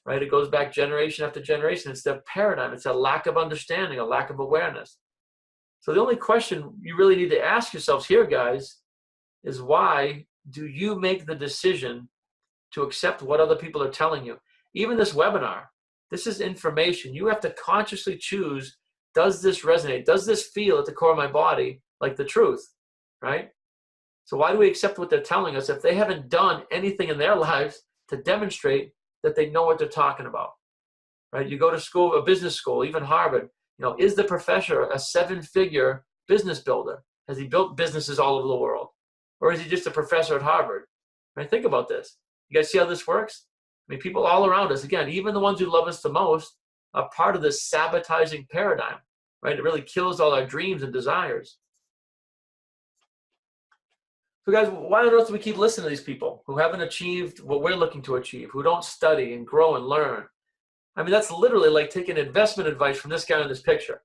right? It goes back generation after generation. It's their paradigm. It's a lack of understanding, a lack of awareness. So the only question you really need to ask yourselves here, guys, is why do you make the decision to accept what other people are telling you? Even this webinar, this is information. You have to consciously choose, does this resonate? Does this feel at the core of my body like the truth, right? So why do we accept what they're telling us if they haven't done anything in their lives to demonstrate that they know what they're talking about, right? You go to school, a business school, even Harvard, is the professor a 7-figure business builder? Has he built businesses all over the world? Or is he just a professor at Harvard? Right? Think about this. You guys see how this works? I mean, people all around us, again, even the ones who love us the most, are part of this sabotaging paradigm, right? It really kills all our dreams and desires. So guys, why on earth do we keep listening to these people who haven't achieved what we're looking to achieve, who don't study and grow and learn? I mean, that's literally like taking investment advice from this guy in this picture,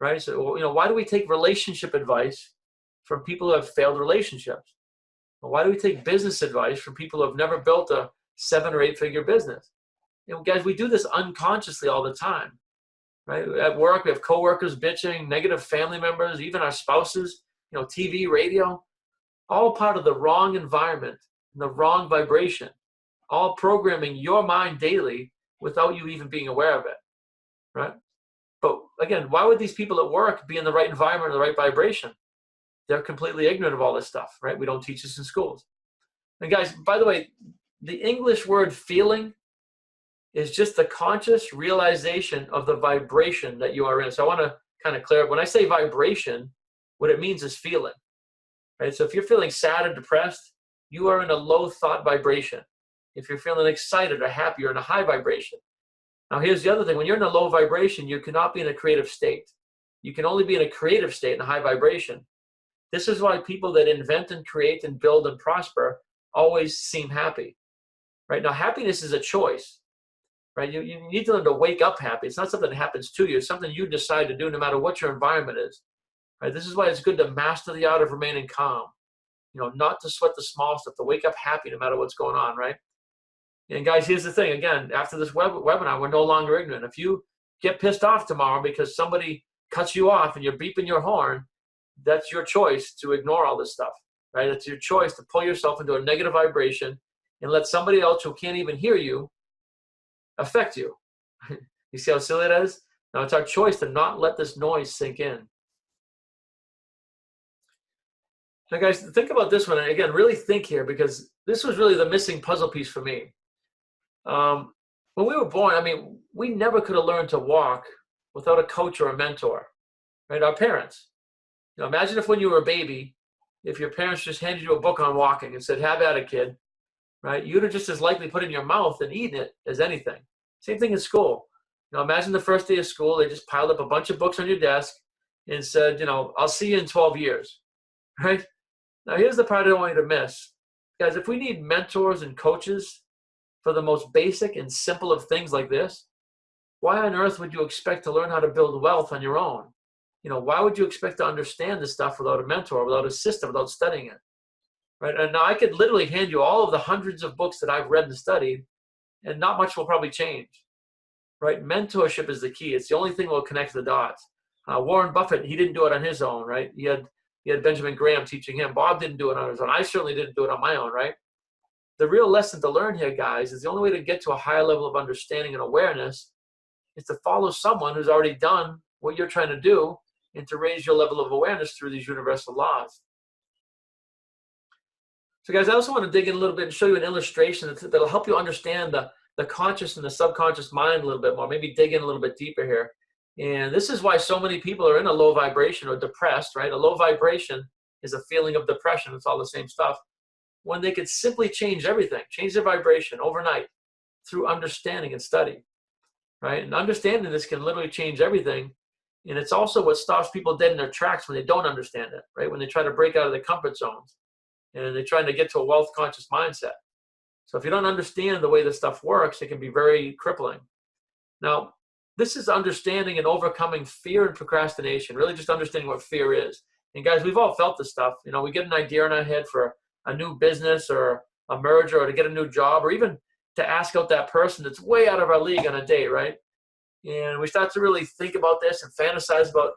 right? So, why do we take relationship advice from people who have failed relationships? Why do we take business advice from people who have never built a 7 or 8-figure business? Guys, we do this unconsciously all the time, right? At work, we have coworkers bitching, negative family members, even our spouses, TV, radio, all part of the wrong environment and the wrong vibration, all programming your mind daily without you even being aware of it, right? But again, why would these people at work be in the right environment or the right vibration? They're completely ignorant of all this stuff, right? We don't teach this in schools. And guys, by the way, the English word feeling is just the conscious realization of the vibration that you are in. So I want to kind of clear, when I say vibration, what it means is feeling, right? So if you're feeling sad or depressed, you are in a low thought vibration. If you're feeling excited or happy, you're in a high vibration. Now here's the other thing. When you're in a low vibration, you cannot be in a creative state. You can only be in a creative state, in a high vibration. This is why people that invent and create and build and prosper always seem happy, right? Now, happiness is a choice, right? You need to learn to wake up happy. It's not something that happens to you. It's something you decide to do no matter what your environment is, right? This is why it's good to master the art of remaining calm, not to sweat the small stuff, to wake up happy no matter what's going on, right? And guys, here's the thing. Again, after this webinar, we're no longer ignorant. If you get pissed off tomorrow because somebody cuts you off and you're beeping your horn, that's your choice to ignore all this stuff, right? It's your choice to pull yourself into a negative vibration and let somebody else who can't even hear you affect you. You see how silly that is? Now it's our choice to not let this noise sink in. Now guys, think about this one. And again, really think here, because this was really the missing puzzle piece for me. When we were born, I mean, we never could have learned to walk without a coach or a mentor, right? Our parents. Imagine if when you were a baby, if your parents just handed you a book on walking and said, have at it, kid, right? You'd have just as likely put it in your mouth and eaten it as anything. Same thing in school. Imagine the first day of school, they just piled up a bunch of books on your desk and said, I'll see you in 12 years, right? Now, here's the part I don't want you to miss. Guys, if we need mentors and coaches for the most basic and simple of things like this, why on earth would you expect to learn how to build wealth on your own? Why would you expect to understand this stuff without a mentor, without a system, without studying it, right? And now I could literally hand you all of the hundreds of books that I've read and studied, and not much will probably change, right? Mentorship is the key. It's the only thing that will connect the dots. Warren Buffett, he didn't do it on his own, right? He had Benjamin Graham teaching him. Bob didn't do it on his own. I certainly didn't do it on my own, right? The real lesson to learn here, guys, is the only way to get to a higher level of understanding and awareness is to follow someone who's already done what you're trying to do, and to raise your level of awareness through these universal laws. So guys, I also want to dig in a little bit and show you an illustration that'll help you understand the conscious and the subconscious mind a little bit more, maybe dig in a little bit deeper here. And this is why so many people are in a low vibration or depressed, right? A low vibration is a feeling of depression. It's all the same stuff. When they could simply change everything, change their vibration overnight through understanding and study, right? And understanding this can literally change everything. And it's also what stops people dead in their tracks when they don't understand it, right? When they try to break out of their comfort zones and they're trying to get to a wealth conscious mindset. So if you don't understand the way this stuff works, it can be very crippling. Now, this is understanding and overcoming fear and procrastination, really just understanding what fear is. And guys, we've all felt this stuff. We get an idea in our head for a new business or a merger or to get a new job or even to ask out that person that's way out of our league on a date, right? And we start to really think about this and fantasize about,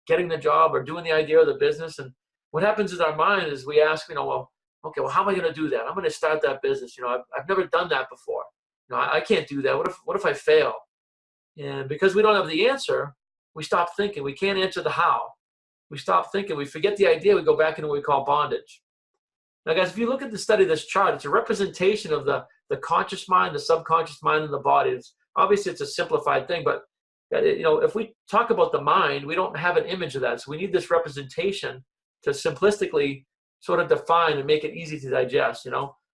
getting the job or doing the idea of the business. And what happens in our mind is we ask, well, how am I going to do that? I'm going to start that business. I've never done that before. I can't do that. What if I fail? And because we don't have the answer, we stop thinking. We can't answer the how. We stop thinking. We forget the idea. We go back into what we call bondage. Now, guys, if you look at the study of this chart, it's a representation of the conscious mind, the subconscious mind, and the body. Obviously, it's a simplified thing, but if we talk about the mind, we don't have an image of that. So we need this representation to simplistically sort of define and make it easy to digest.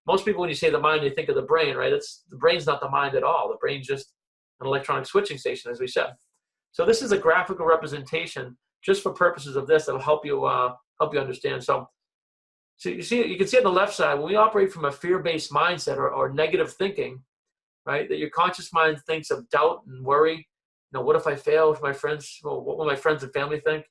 Most people, when you say the mind, they think of the brain, right? The brain's not the mind at all. The brain's just an electronic switching station, as we said. So this is a graphical representation just for purposes of this that'll help you understand. So you can see on the left side, when we operate from a fear-based mindset or negative thinking, right, that your conscious mind thinks of doubt and worry. What if I fail with my friends? Well, what will my friends and family think?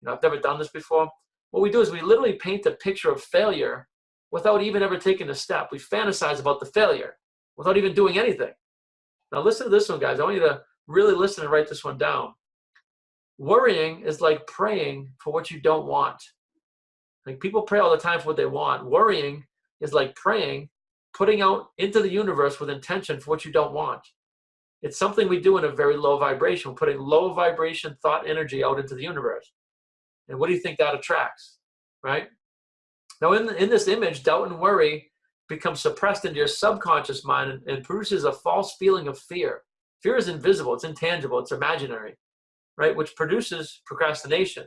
I've never done this before. What we do is we literally paint a picture of failure without even ever taking a step. We fantasize about the failure without even doing anything. Now listen to this one, guys. I want you to really listen and write this one down. Worrying is like praying for what you don't want. Like people pray all the time for what they want. Worrying is like praying, putting out into the universe with intention for what you don't want. It's something we do in a very low vibration. We're putting low vibration thought energy out into the universe. And what do you think that attracts, right? Now in this image, doubt and worry become suppressed into your subconscious mind and produces a false feeling of fear. Fear is invisible, it's intangible, it's imaginary, right? Which produces procrastination.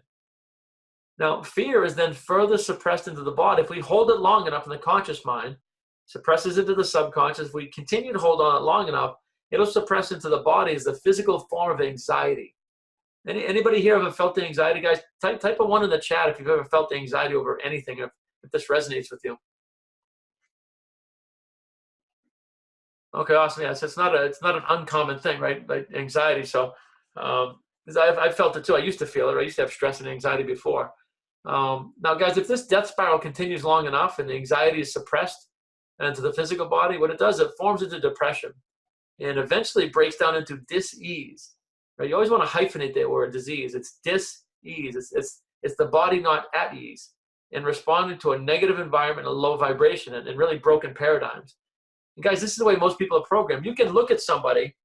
Now, fear is then further suppressed into the body. If we hold it long enough in the conscious mind, suppresses into the subconscious. If we continue to hold on it long enough, it'll suppress into the body as the physical form of anxiety. Anybody here ever felt the anxiety, guys? Type a 1 in the chat if you've ever felt the anxiety over anything, if this resonates with you. Okay, awesome. Yeah, so it's not an uncommon thing, right? Like anxiety. So I've felt it too. I used to feel it. I used to have stress and anxiety before. Now, guys, if this death spiral continues long enough and the anxiety is suppressed into the physical body, what it does, it forms into depression and eventually breaks down into dis-ease. Right? You always want to hyphenate that word, disease. It's dis-ease. It's the body not at ease and responding to a negative environment, a low vibration, and really broken paradigms. And guys, this is the way most people are programmed. You can look at somebody,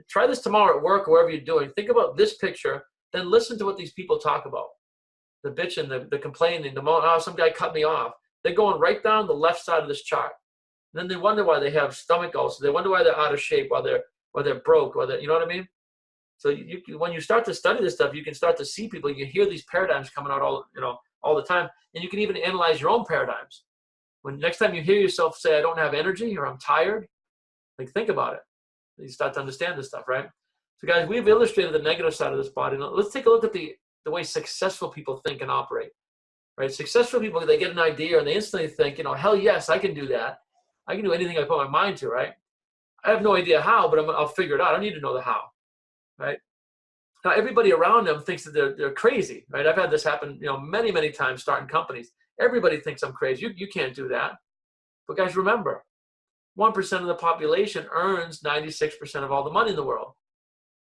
try this tomorrow at work or wherever you're doing. Think about this picture, then listen to what these people talk about. The bitching, the complaining, oh, some guy cut me off. They're going right down the left side of this chart. And then they wonder why they have stomach ulcers. They wonder why they're out of shape, why they're broke, you know what I mean? So when you start to study this stuff, you can start to see people. You hear these paradigms coming out all the time, and you can even analyze your own paradigms. When next time you hear yourself say, "I don't have energy" or "I'm tired," like think about it. You start to understand this stuff, right? So, guys, we've illustrated the negative side of this body. Now, let's take a look at the way successful people think and operate. Right? Successful people, they get an idea and they instantly think, hell yes, I can do that. I can do anything I put my mind to, right? I have no idea how, but I'll figure it out. I don't need to know the how, right? Now, everybody around them thinks that they're crazy, right? I've had this happen, many, many times starting companies. Everybody thinks I'm crazy. You can't do that. But guys, remember, 1% of the population earns 96% of all the money in the world.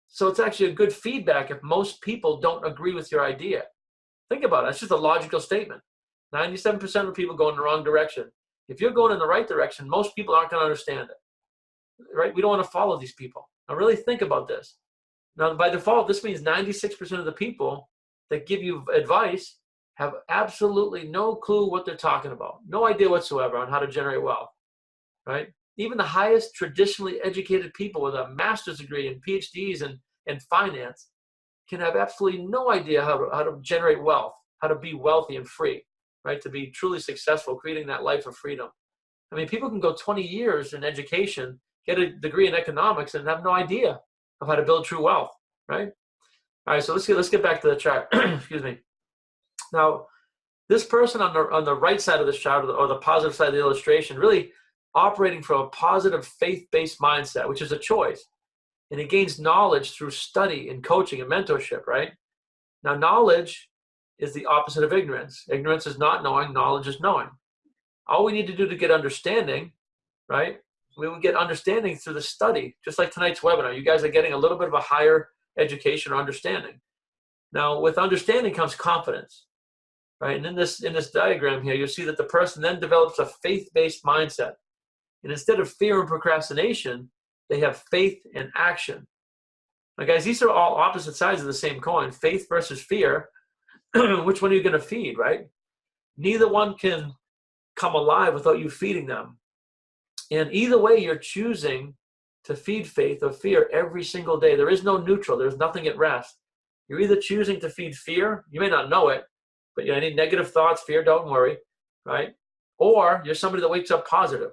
So it's actually a good feedback if most people don't agree with your idea. Think about it. It's just a logical statement. 97% of people go in the wrong direction. If you're going in the right direction, most people aren't going to understand it, right? We don't want to follow these people. Now, really think about this. Now, by default, this means 96% of the people that give you advice have absolutely no clue what they're talking about. No idea whatsoever on how to generate wealth, right? Even the highest traditionally educated people with a master's degree and PhDs in finance can have absolutely no idea how to generate wealth, how to be wealthy and free, right? To be truly successful, creating that life of freedom. I mean, people can go 20 years in education, get a degree in economics, and have no idea of how to build true wealth, right? All right, so let's get back to the chart. Excuse me. Now, this person on the right side of this chart, or the positive side of the illustration, really operating from a positive faith-based mindset, which is a choice. And he gains knowledge through study and coaching and mentorship, right? Now, knowledge is the opposite of ignorance. Ignorance is not knowing. Knowledge is knowing. All we need to do to get understanding, right? We will get understanding through the study, just like tonight's webinar. You guys are getting a little bit of a higher education or understanding. Now, with understanding comes confidence, right? And in this diagram here, you'll see that the person then develops a faith-based mindset. And instead of fear and procrastination, they have faith and action. Now, guys, these are all opposite sides of the same coin. Faith versus fear. Which one are you going to feed, right? Neither one can come alive without you feeding them. And either way, you're choosing to feed faith or fear every single day. There is no neutral. There's nothing at rest. You're either choosing to feed fear. You may not know it, but any negative thoughts, fear, don't worry, right? Or you're somebody that wakes up positive,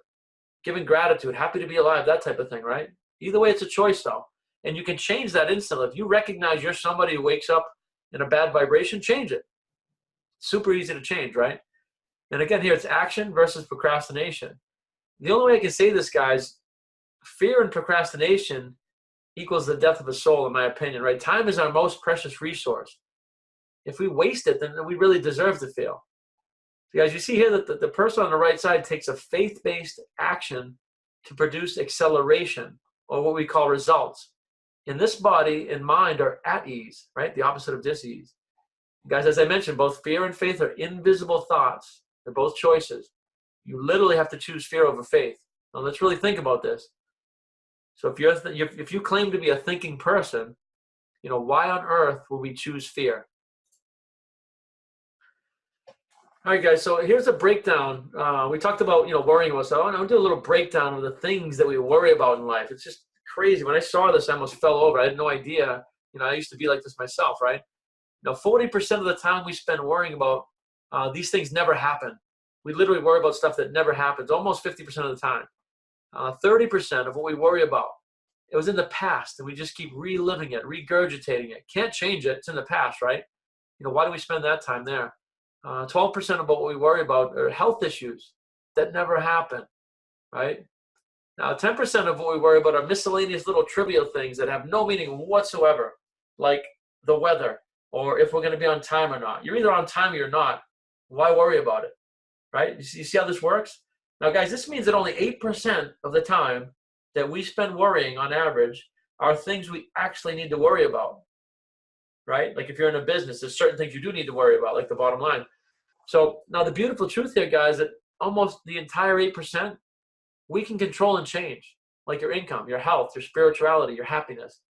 giving gratitude, happy to be alive, that type of thing, right? Either way, it's a choice, though. And you can change that instantly. If you recognize you're somebody who wakes up in a bad vibration, change it. Super easy to change, right? And again, here it's action versus procrastination. The only way I can say this, guys, fear and procrastination equals the death of a soul, in my opinion, right? Time is our most precious resource. If we waste it, then we really deserve to fail. So guys, you see here that the person on the right side takes a faith-based action to produce acceleration, or what we call results. And this body and mind are at ease, right? The opposite of dis-ease. Guys, as I mentioned, both fear and faith are invisible thoughts. They're both choices. You literally have to choose fear over faith. Now, let's really think about this. So if you claim to be a thinking person, why on earth will we choose fear? All right, guys, so here's a breakdown. We talked about, worrying about stuff. I want to do a little breakdown of the things that we worry about in life. It's just crazy. When I saw this, I almost fell over. I had no idea. I used to be like this myself, right? 40% of the time we spend worrying about these things never happen. We literally worry about stuff that never happens, almost 50% of the time. 30% of what we worry about it was in the past, and we just keep reliving it, regurgitating it. Can't change it. It's in the past, right? Why do we spend that time there? 12% of what we worry about are health issues that never happen, right? Now, 10% of what we worry about are miscellaneous little trivial things that have no meaning whatsoever, like the weather or if we're going to be on time or not. You're either on time or you're not. Why worry about it, right? You see how this works? Now, guys, this means that only 8% of the time that we spend worrying on average are things we actually need to worry about, right? Like if you're in a business, there's certain things you do need to worry about, like the bottom line. So now the beautiful truth here, guys, that almost the entire 8%, we can control and change, like your income, your health, your spirituality, your happiness.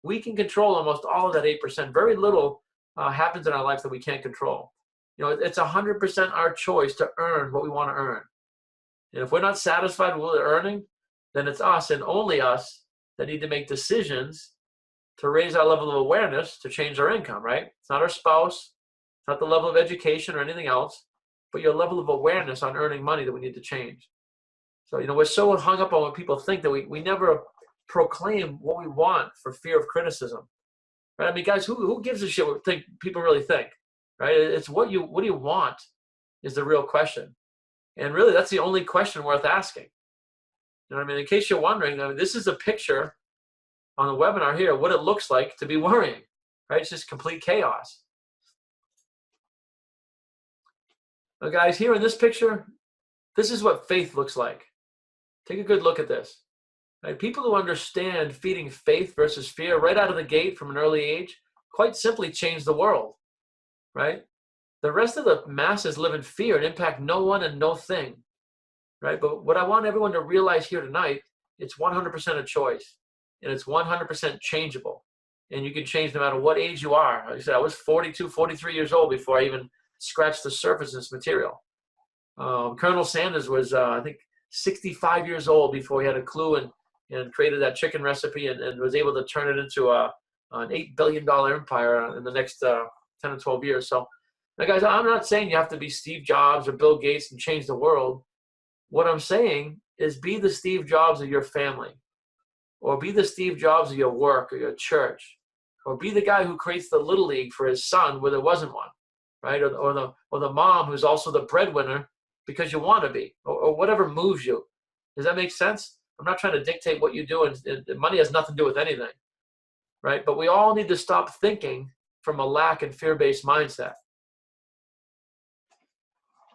We can control almost all of that 8%. Very little happens in our life that we can't control. It's 100% our choice to earn what we want to earn. And if we're not satisfied with what we're earning, then it's us and only us that need to make decisions to raise our level of awareness to change our income, right? It's not our spouse, it's not the level of education or anything else, but your level of awareness on earning money that we need to change. So, we're so hung up on what people think that we never proclaim what we want for fear of criticism, right? I mean, guys, who gives a shit what people really think, right? It's what do you want is the real question. And really, that's the only question worth asking. You know what I mean? In case you're wondering, this is a picture on the webinar here, what it looks like to be worrying, right? It's just complete chaos. Now, guys, here in this picture, this is what faith looks like. Take a good look at this. Right? People who understand feeding faith versus fear right out of the gate from an early age quite simply change the world, right? The rest of the masses live in fear and impact no one and no thing, right? But what I want everyone to realize here tonight, it's 100% a choice, and it's 100% changeable. And you can change no matter what age you are. Like I said, I was 42, 43 years old before I even scratched the surface of this material. Colonel Sanders was, I think, 65 years old before he had a clue and created that chicken recipe and was able to turn it into an $8 billion empire in the next 10 or 12 years. So, now guys, I'm not saying you have to be Steve Jobs or Bill Gates and change the world. What I'm saying is be the Steve Jobs of your family, or be the Steve Jobs of your work or your church, or be the guy who creates the Little League for his son where there wasn't one, right? Or the mom who's also the breadwinner because you want to be, or whatever moves you. Does that make sense? I'm not trying to dictate what you do, and money has nothing to do with anything, right? But we all need to stop thinking from a lack and fear-based mindset.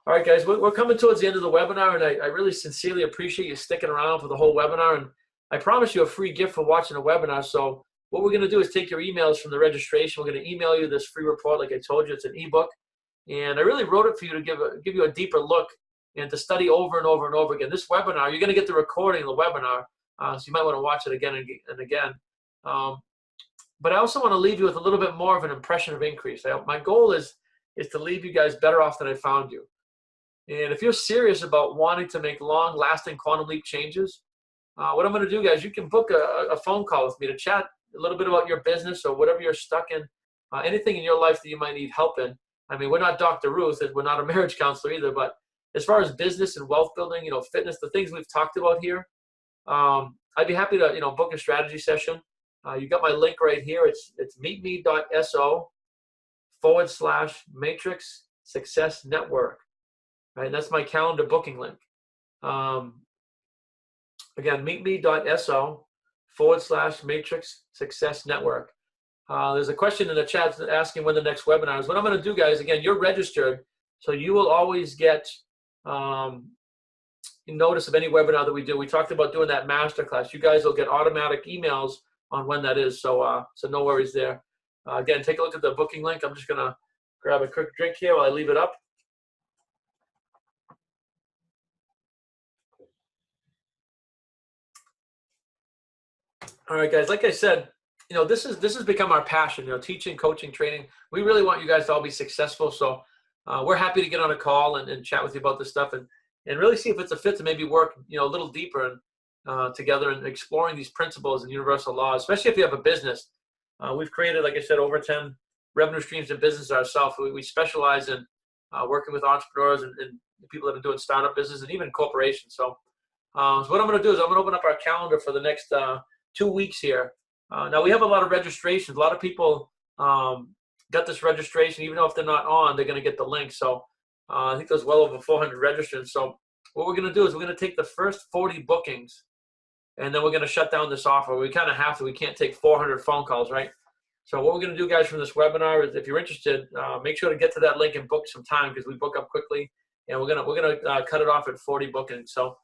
All right, guys, we're coming towards the end of the webinar, and I really sincerely appreciate you sticking around for the whole webinar. And I promise you a free gift for watching the webinar. So what we're going to do is take your emails from the registration. We're going to email you this free report, like I told you. It's an ebook. And I really wrote it for you to give you a deeper look and to study over and over and over again. This webinar, you're going to get the recording of the webinar, so you might want to watch it again and again. But I also want to leave you with a little bit more of an impression of increase. My goal is to leave you guys better off than I found you. And if you're serious about wanting to make long-lasting quantum leap changes, what I'm going to do, guys, you can book a phone call with me to chat a little bit about your business or whatever you're stuck in, anything in your life that you might need help in. I mean, we're not Dr. Ruth, and we're not a marriage counselor either, but as far as business and wealth building, fitness, the things we've talked about here, I'd be happy to, book a strategy session. You got my link right here. It's meetme.so/matrix success network. Right, and that's my calendar booking link. Again, meetme.so/matrix success network. There's a question in the chat asking when the next webinar is. What I'm going to do, guys, again, you're registered, so you will always get notice of any webinar that we do. We talked about doing that masterclass. You guys will get automatic emails on when that is, so no worries there. Again, take a look at the booking link. I'm just going to grab a quick drink here while I leave it up. All right, guys, like I said, this has become our passion, teaching, coaching, training. We really want you guys to all be successful. So we're happy to get on a call and chat with you about this stuff and really see if it's a fit to maybe work, a little deeper and together and exploring these principles and universal laws, especially if you have a business. We've created, like I said, over 10 revenue streams in business ourselves. We specialize in working with entrepreneurs and people that are doing startup business and even corporations. So what I'm going to do is I'm going to open up our calendar for the next 2 weeks here. Now we have a lot of registrations. A lot of people got this registration, even though if they're not on, they're going to get the link. So I think there's well over 400 registrants. So what we're going to do is we're going to take the first 40 bookings, and then we're going to shut down this offer. We kind of have to. We can't take 400 phone calls, right? So what we're going to do, guys, from this webinar is, if you're interested, make sure to get to that link and book some time, because we book up quickly, and we're gonna cut it off at 40 bookings. So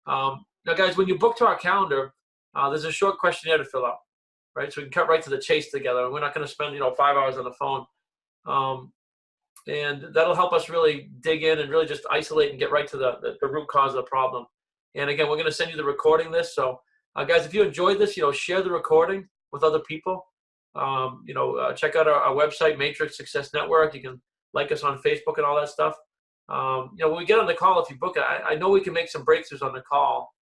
now, guys, when you book to our calendar, there's a short questionnaire to fill out, right? So we can cut right to the chase together. We're not going to spend 5 hours on the phone, and that'll help us really dig in and really just isolate and get right to the root cause of the problem. And again, we're going to send you the recording list. So guys, if you enjoyed this, share the recording with other people. Check out our website, Matrix Success Network. You can like us on Facebook and all that stuff. When we get on the call, if you book it, I know we can make some breakthroughs on the call.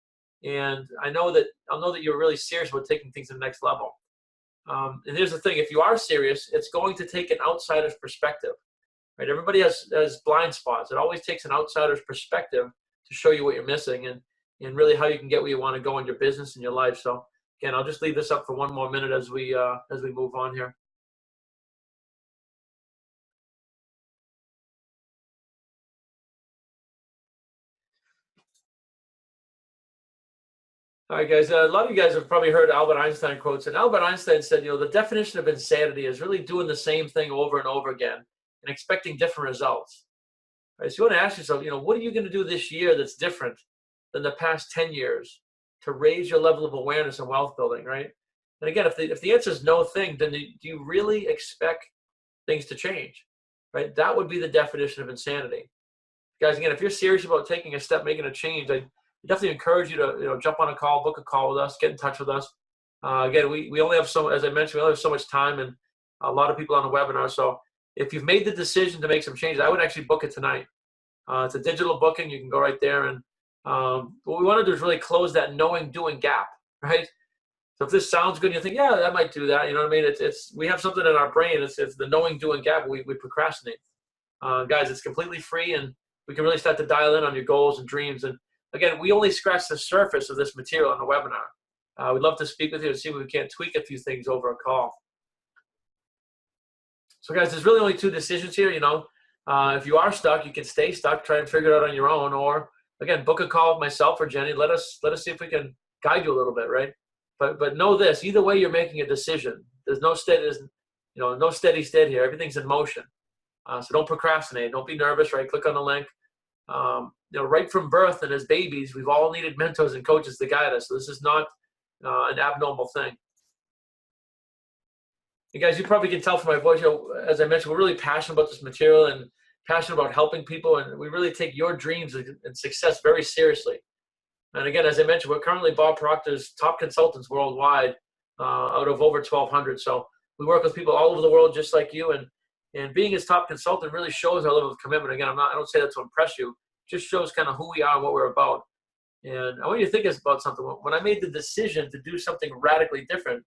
And I'll know that you're really serious about taking things to the next level. And here's the thing: if you are serious, it's going to take an outsider's perspective, right? Everybody has blind spots. It always takes an outsider's perspective to show you what you're missing and really how you can get where you want to go in your business and your life. So again, I'll just leave this up for one more minute as we move on here. All right, guys. A lot of you guys have probably heard Albert Einstein quotes, and Albert Einstein said, the definition of insanity is really doing the same thing over and over again and expecting different results. Right? So you want to ask yourself, what are you going to do this year that's different than the past 10 years to raise your level of awareness and wealth building, right? And again, if the answer is no thing, then do you really expect things to change, right? That would be the definition of insanity. Guys, again, if you're serious about taking a step, making a change, I definitely encourage you to jump on a call, book a call with us, get in touch with us. Again, we only have as I mentioned, we only have so much time and a lot of people on the webinar. So if you've made the decision to make some changes, I would actually book it tonight. It's a digital booking. You can go right there. And what we want to do is really close that knowing doing gap, right? So if this sounds good, you think, yeah, I might do that. You know what I mean? We have something in our brain. It's the knowing doing gap. We procrastinate. Guys, it's completely free, and we can really start to dial in on your goals and dreams. And again, we only scratch the surface of this material on the webinar. We'd love to speak with you and see if we can't tweak a few things over a call. So guys, there's really only two decisions here. If you are stuck, you can stay stuck, try and figure it out on your own, or again, book a call with myself or Jenny. Let us see if we can guide you a little bit, right? But know this: either way, you're making a decision. There's no steady state here. Everything's in motion. So don't procrastinate. Don't be nervous, right? Click on the link. Right from birth and as babies, we've all needed mentors and coaches to guide us. So this is not an abnormal thing. You guys, you probably can tell from my voice, as I mentioned, we're really passionate about this material and passionate about helping people, and we really take your dreams and success very seriously. And again, as I mentioned, we're currently Bob Proctor's top consultants worldwide, out of over 1,200. So we work with people all over the world just like you, and being his top consultant really shows our level of commitment. Again, I don't say that to impress you, just shows kind of who we are and what we're about. And I want you to think about something. When I made the decision to do something radically different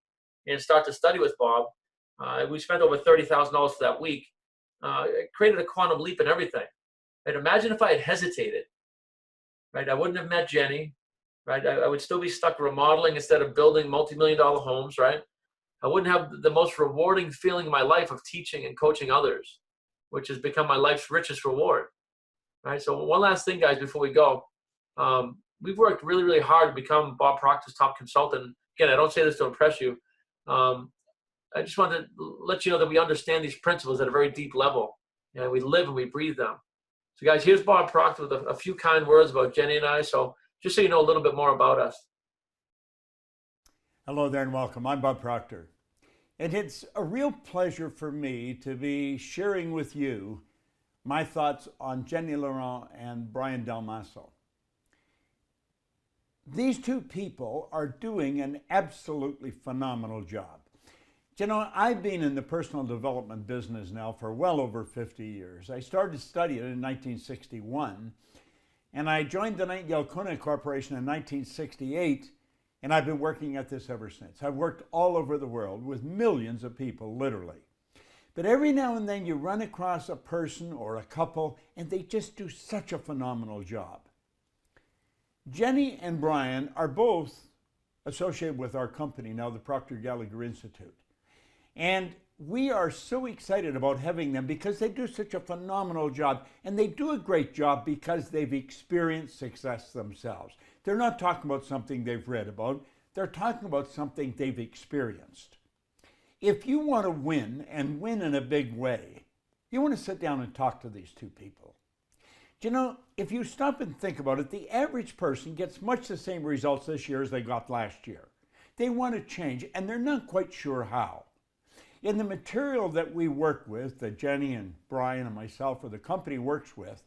and start to study with Bob, we spent over $30,000 for that week. It created a quantum leap in everything. And imagine if I had hesitated, right? I wouldn't have met Jenny, right? I would still be stuck remodeling instead of building multi-million-dollar homes, right? I wouldn't have the most rewarding feeling in my life of teaching and coaching others, which has become my life's richest reward, right? So one last thing, guys, before we go. We've worked really, really hard to become Bob Proctor's top consultant. Again, I don't say this to impress you. I just wanted to let you know that we understand these principles at a very deep level, and we live and we breathe them. So guys, here's Bob Proctor with a few kind words about Jenny and I. So just so you know a little bit more about us. Hello there and welcome. I'm Bob Proctor. And it's a real pleasure for me to be sharing with you my thoughts on Jenny Laurent and Brian Dalmaso. These two people are doing an absolutely phenomenal job. I've been in the personal development business now for well over 50 years. I started studying in 1961, and I joined the Nightingale Conant Corporation in 1968, and I've been working at this ever since. I've worked all over the world with millions of people, literally. But every now and then you run across a person or a couple, and they just do such a phenomenal job. Jenny and Brian are both associated with our company now, the Proctor Gallagher Institute. And we are so excited about having them because they do such a phenomenal job. And they do a great job because they've experienced success themselves. They're not talking about something they've read about. They're talking about something they've experienced. If you want to win, and win in a big way, you want to sit down and talk to these two people. Do you know, if you stop and think about it, the average person gets much the same results this year as they got last year. They want to change, and they're not quite sure how. In the material that we work with, that Jenny and Brian and myself or the company works with,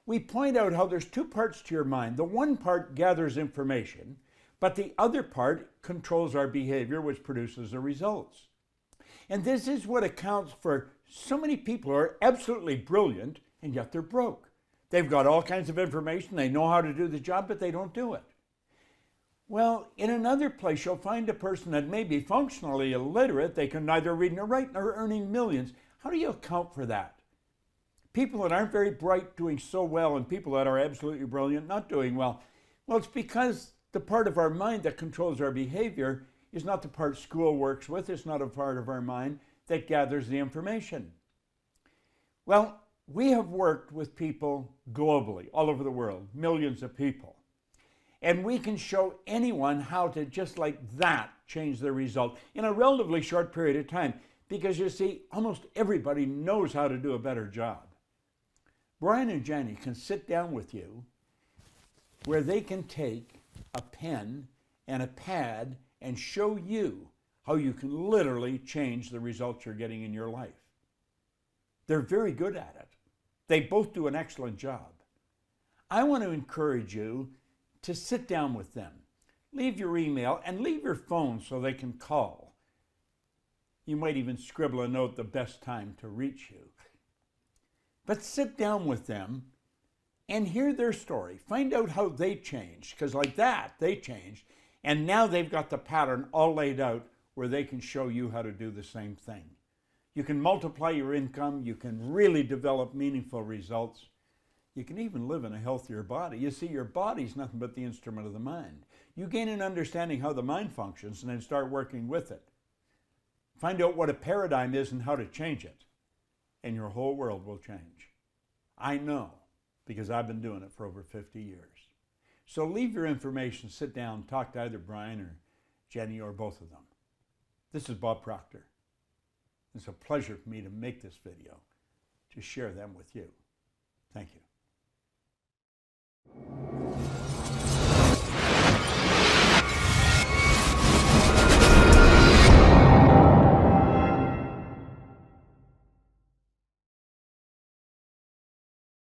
we point out how there's two parts to your mind. The one part gathers information, but the other part controls our behavior, which produces the results. And this is what accounts for so many people who are absolutely brilliant, and yet they're broke. They've got all kinds of information, they know how to do the job, but they don't do it. Well, in another place, you'll find a person that may be functionally illiterate. They can neither read nor write, nor earning millions. How do you account for that? People that aren't very bright doing so well, and people that are absolutely brilliant not doing well. Well, it's because the part of our mind that controls our behavior is not the part school works with. It's not a part of our mind that gathers the information. Well, we have worked with people globally, all over the world, millions of people. And we can show anyone how to, just like that, change their result in a relatively short period of time. Because you see, almost everybody knows how to do a better job. Brian and Jenny can sit down with you where they can take a pen and a pad and show you how you can literally change the results you're getting in your life. They're very good at it. They both do an excellent job. I want to encourage you to sit down with them. Leave your email and leave your phone so they can call. You might even scribble a note the best time to reach you. But sit down with them and hear their story. Find out how they changed, because like that, they changed. And now they've got the pattern all laid out where they can show you how to do the same thing. You can multiply your income. You can really develop meaningful results. You can even live in a healthier body. You see, your body's nothing but the instrument of the mind. You gain an understanding how the mind functions and then start working with it. Find out what a paradigm is and how to change it, and your whole world will change. I know, because I've been doing it for over 50 years. So leave your information, sit down, talk to either Brian or Jenny or both of them. This is Bob Proctor. It's a pleasure for me to make this video, to share them with you. Thank you.